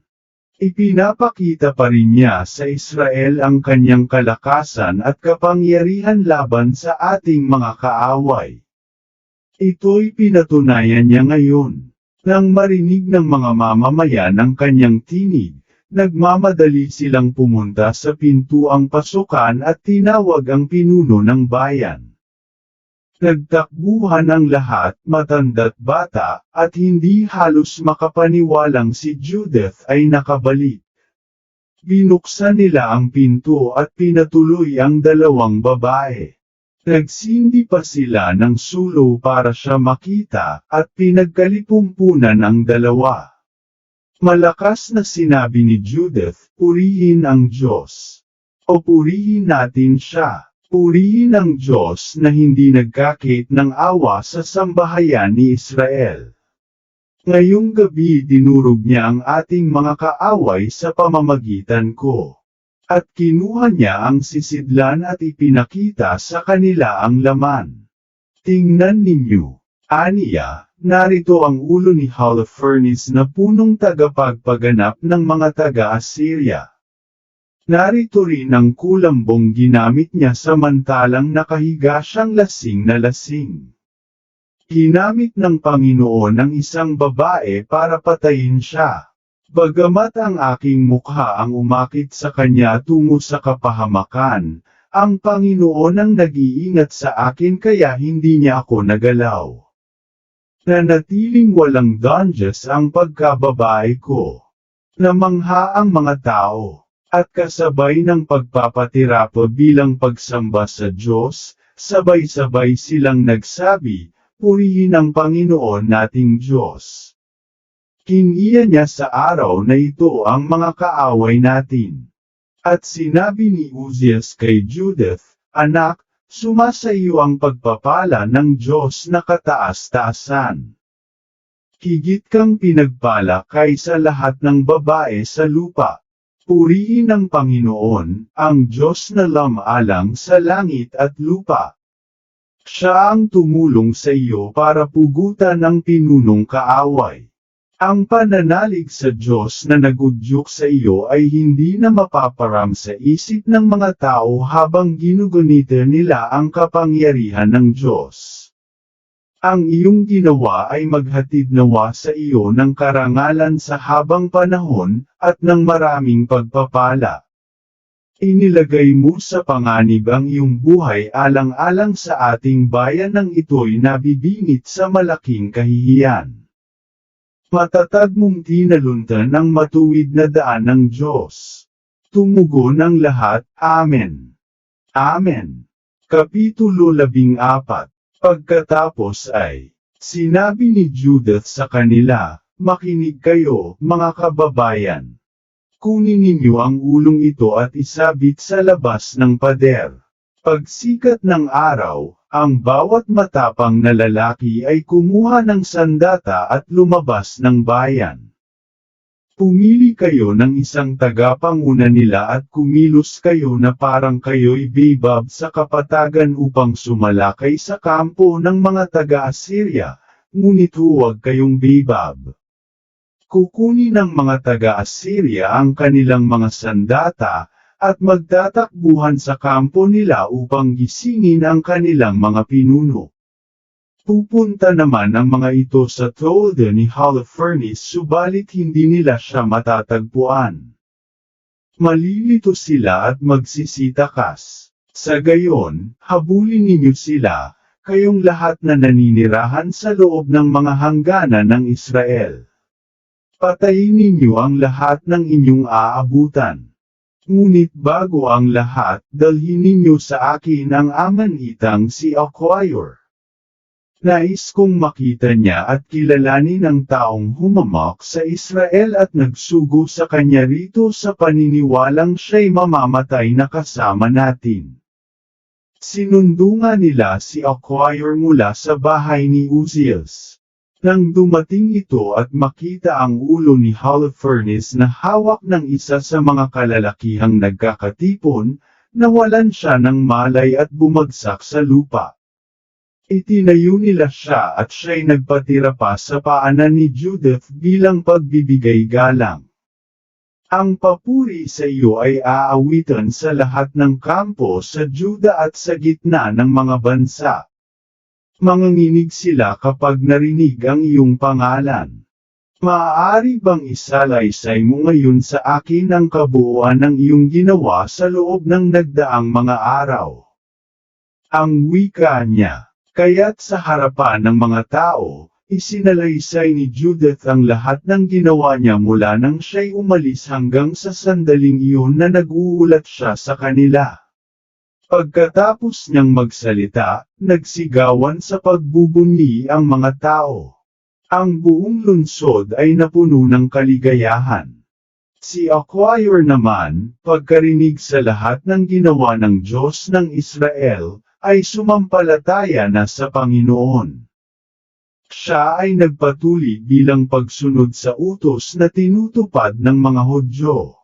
Speaker 1: Ipinapakita pa rin niya sa Israel ang kanyang kalakasan at kapangyarihan laban sa ating mga kaaway. Ito'y pinatunayan niya ngayon. Nang marinig ng mga mamamayan ang kanyang tinig, nagmamadali silang pumunta sa pintuang pasukan at tinawag ang pinuno ng bayan. Nagtakbuhan ang lahat, matanda't bata, at hindi halos makapaniwalang si Judith ay nakabalik. Binuksan nila ang pinto at pinatuloy ang dalawang babae. Nagsindi pa sila ng sulo para siya makita, at pinagkalipumpunan ang dalawa. Malakas na sinabi ni Judith, purihin ang Diyos. O purihin natin siya. Purihin ang Diyos na hindi nagkakit ng awa sa sambahayan ni Israel. Ngayong gabi dinurog niya ang ating mga kaaway sa pamamagitan ko. At kinuha niya ang sisidlan at ipinakita sa kanila ang laman. Tingnan ninyo, aniya, narito ang ulo ni Holofernes na punong tagapagpaganap ng mga taga-Assyria. Narito rin ang kulambong ginamit niya samantalang nakahiga siyang lasing na lasing. Ginamit ng Panginoon ang isang babae para patayin siya. Bagamat ang aking mukha ang umakit sa kanya tungo sa kapahamakan, ang Panginoon ang nag-iingat sa akin kaya hindi niya ako nagalaw. Nanatiling walang danges ang pagkababae ko. Namangha ang mga tao. At kasabay ng pagpapatirapa bilang pagsamba sa Diyos, sabay-sabay silang nagsabi, purihin ang Panginoon nating Diyos. Kiniya niya sa araw na ito ang mga kaaway natin. At sinabi ni Uzias kay Judith, anak, sumasa iyo ang pagpapala ng Diyos na kataas-taasan. Higit kang pinagpala kaysa lahat ng babae sa lupa. Purihin ang Panginoon, ang Diyos na lamalang sa langit at lupa. Siya ang tumulong sa iyo para pugutan ang pinunong kaaway. Ang pananalig sa Diyos na nagudyok sa iyo ay hindi na mapaparam sa isip ng mga tao habang ginugunita nila ang kapangyarihan ng Diyos. Ang iyong ginawa ay maghatid nawa sa iyo ng karangalan sa habang panahon, at ng maraming pagpapala. Inilagay mo sa panganib ang iyong buhay alang-alang sa ating bayan nang ito'y nabibingit sa malaking kahihiyan. Matatag mong tinaluntan ang matuwid na daan ng Diyos. Tumugon ang lahat, Amen. Amen. Kapitulo 14. Pagkatapos ay, sinabi ni Judith sa kanila, makinig kayo, mga kababayan. Kunin ninyo ang ulong ito at isabit sa labas ng pader. Pagsikat ng araw, ang bawat matapang na lalaki ay kumuha ng sandata at lumabas ng bayan. Pumili kayo ng isang tagapanguna nila at kumilos kayo na parang kayo'y bebab sa kapatagan upang sumalakay sa kampo ng mga taga-Assyria, ngunit huwag kayong bebab. Kukunin ng mga taga-Assyria ang kanilang mga sandata, at magtatakbuhan sa kampo nila upang gisingin ang kanilang mga pinuno. Pupunta naman ang mga ito sa tolda ni Holofernes subalit hindi nila siya matatagpuan. Malilito sila at magsisitakas. Sa gayon, habulin ninyo sila, kayong lahat na naninirahan sa loob ng mga hangganan ng Israel. Patayin ninyo ang lahat ng inyong aabutan. Ngunit bago ang lahat, dalhin ninyo sa akin ang amanitang si Acquire. Nais kong makita niya at kilalanin ang taong humamak sa Israel at nagsugo sa kanya rito sa paniniwalang siya'y mamamatay na kasama natin. Sinundo nga nila si Acquire mula sa bahay ni Uzias. Nang dumating ito at makita ang ulo ni Holofernes na hawak ng isa sa mga kalalakihang nagkakatipon, nawalan siya ng malay at bumagsak sa lupa. Itinayo nila siya at siya'y nagpatira pa sa paanan ni Judith bilang pagbibigay galang. Ang papuri sa iyo ay aawitan sa lahat ng kampo sa Juda at sa gitna ng mga bansa. Manganginig sila kapag narinig ang iyong pangalan. Maaari bang isalaysay mo ngayon sa akin ang kabuuan ng iyong ginawa sa loob ng nagdaang mga araw? Ang wika niya. Kaya't sa harapan ng mga tao, isinalaysay ni Judith ang lahat ng ginawa niya mula nang siya'y umalis hanggang sa sandaling iyon na nag-uulat siya sa kanila. Pagkatapos niyang magsalita, nagsigawan sa pagbubunyi ang mga tao. Ang buong lungsod ay napuno ng kaligayahan. Si Acquire naman, pagkarinig sa lahat ng ginawa ng Diyos ng Israel, ay sumampalataya na sa Panginoon. Siya ay nagpatuloy bilang pagsunod sa utos na tinutupad ng mga Hudyo.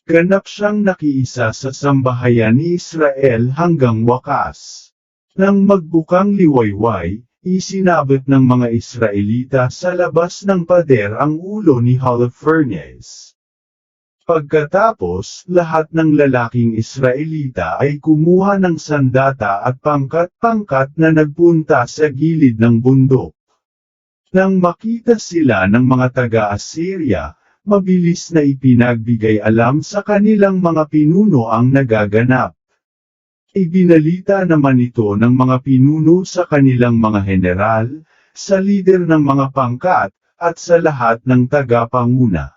Speaker 1: Ganap siyang nakiisa sa sambahayan ni Israel hanggang wakas. Nang magbukang liwayway, isinabot ng mga Israelita sa labas ng pader ang ulo ni Holofernes. Pagkatapos, lahat ng lalaking Israelita ay kumuha ng sandata at pangkat-pangkat na nagpunta sa gilid ng bundok. Nang makita sila ng mga taga-Assyria, mabilis na ipinagbigay alam sa kanilang mga pinuno ang nagaganap. Ibinalita naman ito ng mga pinuno sa kanilang mga general, sa lider ng mga pangkat, at sa lahat ng tagapanguna.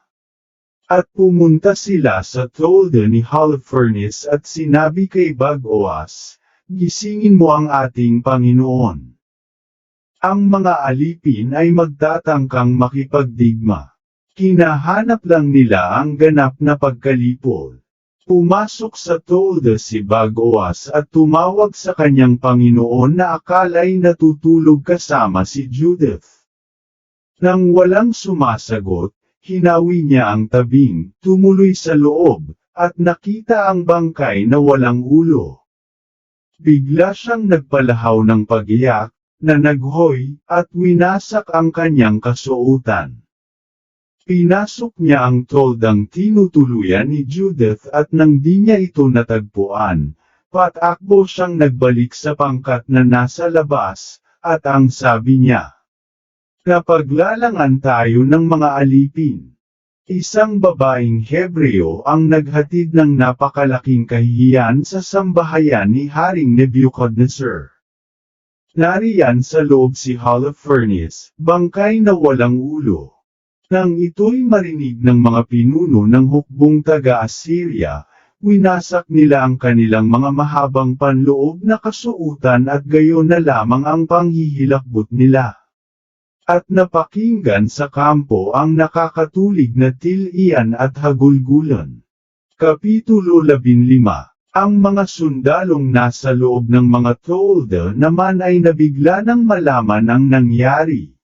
Speaker 1: At pumunta sila sa tolda ni Holofernes at sinabi kay Bag-oas, "Gisingin mo ang ating Panginoon." Ang mga alipin ay magtatangkang makipagdigma. Kinahanap lang nila ang ganap na pagkalipol. Pumasok sa tolda si Bag-oas at tumawag sa kanyang Panginoon na akala'y natutulog kasama si Judith. Nang walang sumasagot, hinawi niya ang tabing, tumuloy sa loob, at nakita ang bangkay na walang ulo. Bigla siyang nagpalahaw ng pag-iyak, na naghoy, at winasak ang kanyang kasuotan. Pinasok niya ang toldang tinutuluyan ni Judith at nang di niya ito natagpuan, patakbo siyang nagbalik sa pangkat na nasa labas, at ang sabi niya, "Napaglalangan tayo ng mga alipin." Isang babaeng Hebreo ang naghatid ng napakalaking kahihiyan sa sambahayan ni Haring Nebuchadnezzar. Nariyan sa loob si Holofernes, bangkay na walang ulo. Nang ito'y marinig ng mga pinuno ng hukbong taga-Assyria, winasak nila ang kanilang mga mahabang panloob na kasuutan at gayon na lamang ang panghihilakbot nila. At napakinggan sa kampo ang nakakatulig na tilian at hagulgulan. Kapitulo 15. Ang mga sundalong nasa loob ng mga tolda naman ay nabigla ng malaman ang nangyari.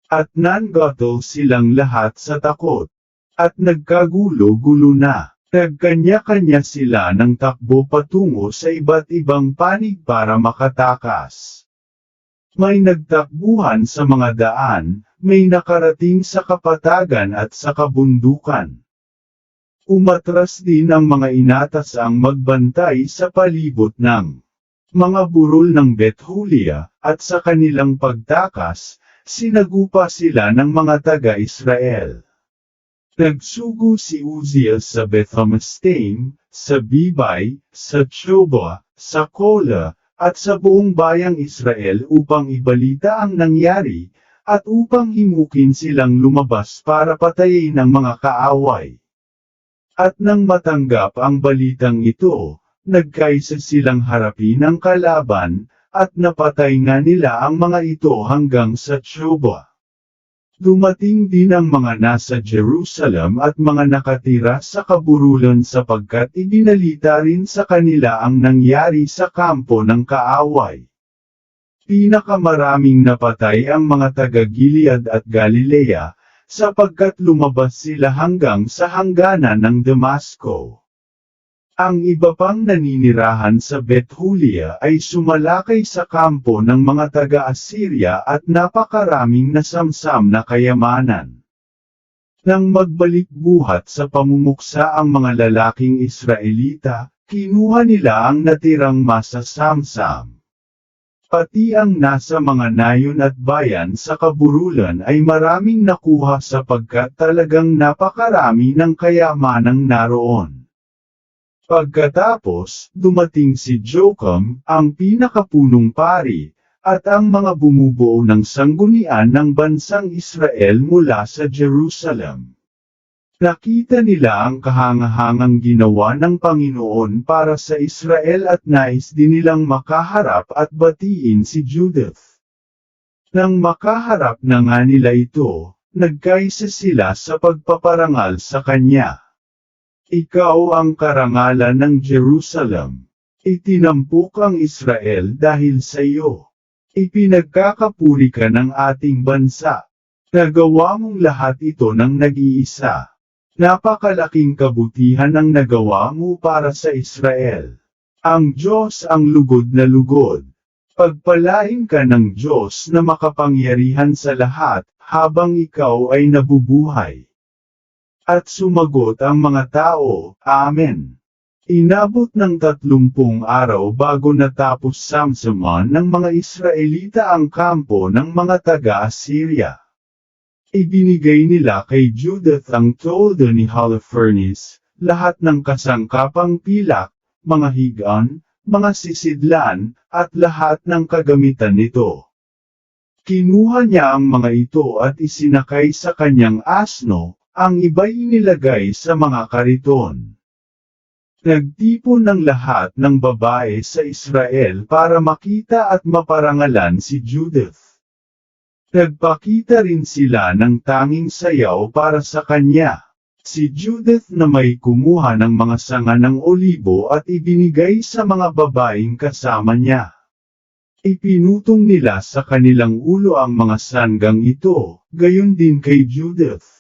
Speaker 1: At nanggotol silang lahat sa takot. At nagkagulo-gulo na. Nagkanya-kanya sila ng takbo patungo sa iba't ibang panig para makatakas. May nagtakbuhan sa mga daan, may nakarating sa kapatagan at sa kabundukan. Umatras din ang mga inatasang magbantay sa palibot ng mga burol ng Bethulia, at sa kanilang pagtakas, sinagupa sila ng mga taga-Israel. Nagsugo si Uzias sa Bethmestain, sa Bibay, sa Choba, sa Kola, at sa buong bayang Israel upang ibalita ang nangyari, at upang himukin silang lumabas para patayin ang mga kaaway. At nang matanggap ang balitang ito, nagkaisa silang harapin ang kalaban, at napatay nga nila ang mga ito hanggang sa Tsoba. Dumating din ang mga nasa Jerusalem at mga nakatira sa kabuluhan sapagkat ibinalita rin sa kanila ang nangyari sa kampo ng kaaway. Pinakamaraming napatay ang mga taga-Gilead at Galilea, sapagkat lumabas sila hanggang sa hangganan ng Damasco. Ang iba pang naninirahan sa Bethulia ay sumalakay sa kampo ng mga taga-Assyria at napakaraming nasamsam na kayamanan. Nang magbalik buhat sa pamumuksa ang mga lalaking Israelita, kinuha nila ang natirang masasamsam. Pati ang nasa mga nayon at bayan sa kabuluhan ay maraming nakuha sapagkat talagang napakarami ng kayamanang naroon. Pagkatapos, dumating si Joachim, ang pinakapunong pari, at ang mga bumubuo ng sanggunian ng bansang Israel mula sa Jerusalem. Nakita nila ang kahangahangang ginawa ng Panginoon para sa Israel at nais din nilang makaharap at batiin si Judith. Nang makaharap na nga nila ito, nagkaisa sila sa pagpaparangal sa kanya. Ikaw ang karangalan ng Jerusalem. Itinampok ang Israel dahil sa iyo. Ipinagkakapuri ka ng ating bansa. Nagawa mong lahat ito ng nag-iisa. Napakalaking kabutihan ang nagawa mo para sa Israel. Ang Diyos ang lugod na lugod. Pagpalain ka ng Diyos na makapangyarihan sa lahat, habang ikaw ay nabubuhay. At sumagot ang mga tao, Amen. Inabot ng 30 araw bago natapos samsaman ng mga Israelita ang kampo ng mga taga-Assyria. Ibinigay nila kay Judith ang tolda ni Holofernes, lahat ng kasangkapang pilak, mga higan, mga sisidlan, at lahat ng kagamitan nito. Kinuha niya ang mga ito at isinakay sa kanyang asno, ang iba'y inilagay sa mga kariton. Nagtipon ng lahat ng babae sa Israel para makita at maparangalan si Judith. Nagpakita rin sila ng tanging sayaw para sa kanya. Si Judith na may kumuha ng mga sanga ng olibo at ibinigay sa mga babaeng kasama niya. Ipinutong nila sa kanilang ulo ang mga sanggang ito, gayon din kay Judith.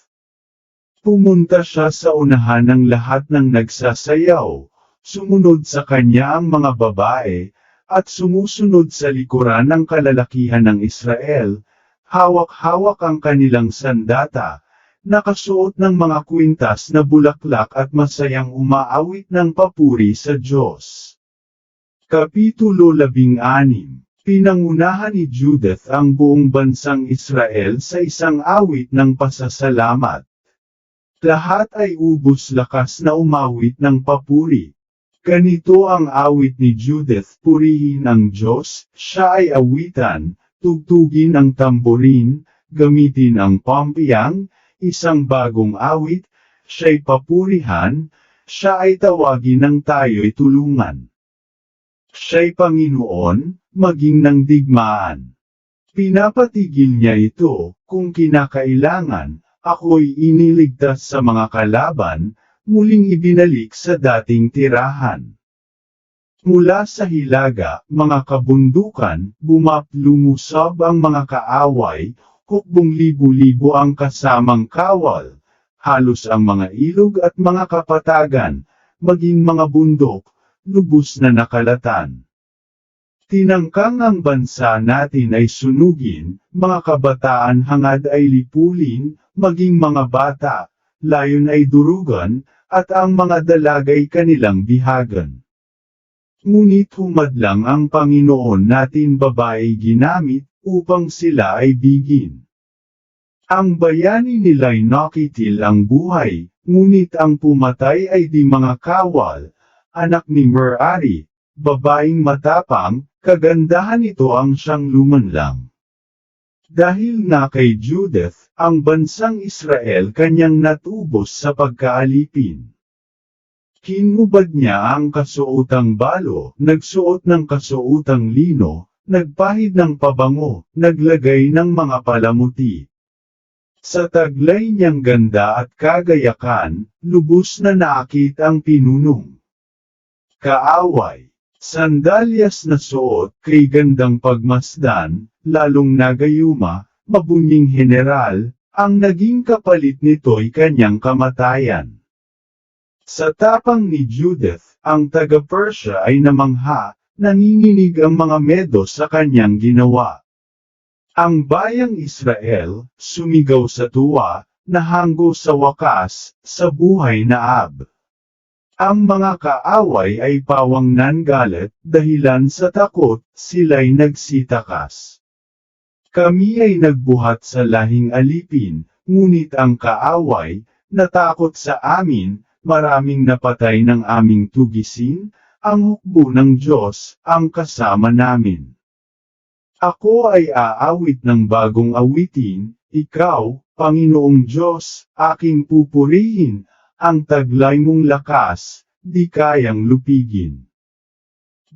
Speaker 1: Pumunta siya sa unahan ng lahat ng nagsasayaw, sumunod sa kanya ang mga babae, at sumusunod sa likuran ng kalalakihan ng Israel, hawak-hawak ang kanilang sandata, nakasuot ng mga kwintas na bulaklak at masayang umaawit ng papuri sa Diyos. Kapitulo 16. Pinangunahan ni Judith ang buong bansang Israel sa isang awit ng pasasalamat. Lahat ay ubos lakas na umawit ng papuri. Ganito ang awit ni Judith, purihin ang Diyos, siya ay awitan, tugtugin ang tamborin, gamitin ang pampiyang, isang bagong awit, siya'y papurihan, siya ay tawagin ng tayo'y tulungan. Siya'y Panginoon, maging ng digmaan. Pinapatigil niya ito, kung kinakailangan, ako'y iniligtas sa mga kalaban, muling ibinalik sa dating tirahan. Mula sa hilaga, mga kabundukan, lumusob ang mga kaaway, hukbong libu-libo ang kasamang kawal, halos ang mga ilog at mga kapatagan, maging mga bundok, lubos na nakalatan. Tinangkang ang bansa natin ay sunugin, mga kabataan hangad ay lipulin, maging mga bata, layon ay durugan, at ang mga dalagay kanilang bihagan. Ngunit humadlang ang Panginoon natin babae ginamit, upang sila ay bigin. Ang bayani nila'y nakitil ang buhay, ngunit ang pumatay ay di mga kawal, anak ni Merari, babaeng matapang, kagandahan ito ang siyang lumanlang. Dahil nga kay Judith, ang bansang Israel kanyang natubos sa pagkaalipin. Hinubad niya ang kasuotang balo, nagsuot ng kasuotang lino, nagpahid ng pabango, naglagay ng mga palamuti. Sa taglay niyang ganda at kagayakan, lubos na naakit ang pinunong kaaway. Sandalyas na suot kay gandang pagmasdan, lalong nagayuma, mabunying general, ang naging kapalit nito'y kanyang kamatayan. Sa tapang ni Judith, ang taga-Persia ay namangha, nanginginig ang mga Medo sa kanyang ginawa. Ang bayang Israel, sumigaw sa tuwa, nahanggo sa wakas, sa buhay na Ab. Ang mga kaaway ay pawang nangalat, dahilan sa takot, sila'y nagsitakas. Kami ay nagbuhat sa lahing alipin, ngunit ang kaaway, natakot sa amin, maraming napatay ng aming tugisin, ang hukbo ng Diyos, ang kasama namin. Ako ay aawit ng bagong awitin, ikaw, Panginoong Diyos, aking pupurihin, ang taglay mong lakas, di kayang lupigin.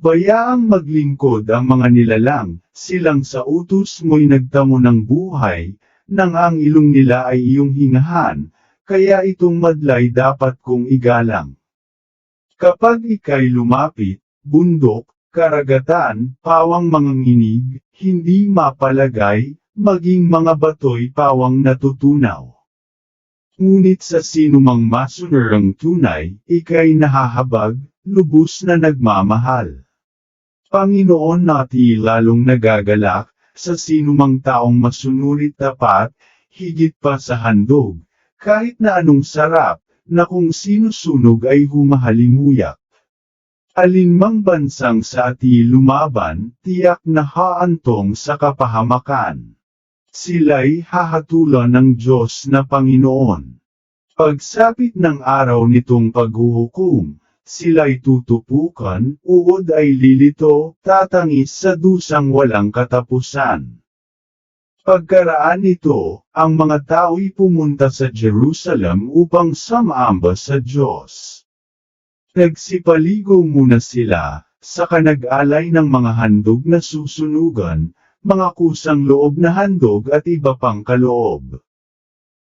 Speaker 1: Bayaang maglingkod ang mga nilalang, silang sa utos mo'y nagtamo ng buhay, nang ang ilong nila ay iyong hingahan, kaya itong madlay dapat kong igalang. Kapag ika'y lumapit, bundok, karagatan, pawang manganginig, hindi mapalagay, maging mga bato'y pawang natutunaw. Ngunit sa sinumang masunarang tunay, ika'y nahahabag, lubos na nagmamahal. Panginoon nati lalong nagagalak, sa sinumang taong masunurit tapat, higit pa sa handog, kahit na anong sarap, na kung sinusunog ay humahalimuyak. Alinmang bansang sa ati lumaban, tiyak na haantong sa kapahamakan. Sila'y hahatulan ng Diyos na Panginoon. Pagsapit ng araw nitong paghuhukom, sila'y tutupukan, uod ay lilito, tatangis sa dusang walang katapusan. Pagkaraan nito, ang mga tao'y pumunta sa Jerusalem upang sumamba sa Diyos. Nagsipaligo muna sila, saka nag-alay ng mga handog na susunugan, mga kusang loob na handog at iba pang kaloob.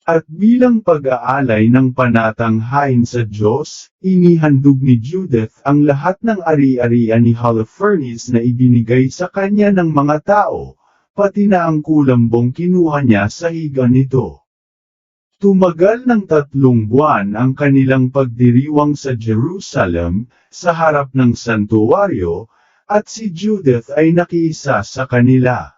Speaker 1: At bilang pag-aalay ng panatanghain sa Diyos, inihandog ni Judith ang lahat ng ari-arian ni Holofernes na ibinigay sa kanya ng mga tao, pati na ang kulambong kinuha niya sa higa nito. Tumagal ng 3 buwan ang kanilang pagdiriwang sa Jerusalem, sa harap ng santuwaryo, at si Judith ay nakiisa sa kanila.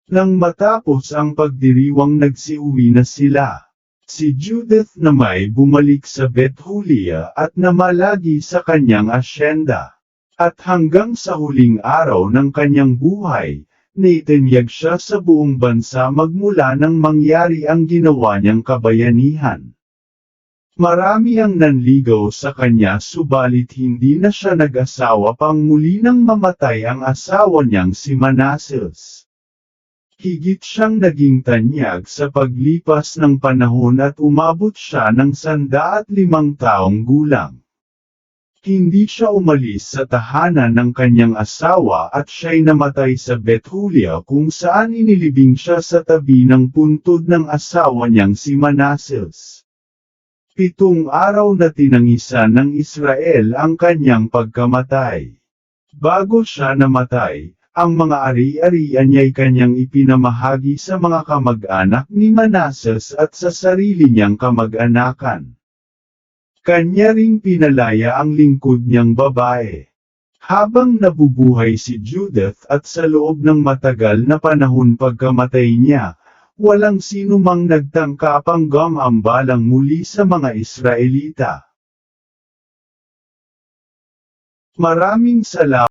Speaker 1: Nang matapos ang pagdiriwang nagsiuwi na sila. Si Judith na may bumalik sa Bethulia at namalagi sa kanyang asyenda. At hanggang sa huling araw ng kanyang buhay, naitanyag siya sa buong bansa magmula nang mangyari ang ginawa niyang kabayanihan. Marami ang nanligaw sa kanya subalit hindi na siya nag-asawa pang muli nang mamatay ang asawa niyang si Manasseh. Higit siyang naging tanyag sa paglipas ng panahon at umabot siya ng 105 taong gulang. Hindi siya umalis sa tahanan ng kanyang asawa at siya'y namatay sa Bethulia kung saan inilibing siya sa tabi ng puntod ng asawa niyang si Manasseh. 7 araw na tinangisan ng Israel ang kanyang pagkamatay. Bago siya namatay, ang mga ari-arian niya'y kanyang ipinamahagi sa mga kamag-anak ni Manasseh at sa sarili niyang kamag-anakan. Kanya ring pinalaya ang lingkod niyang babae. Habang nabubuhay si Judith at sa loob ng matagal na panahon pagkamatay niya, walang sinumang nagtangkapang gumaambalang muli sa mga Israelita. Maraming salamat.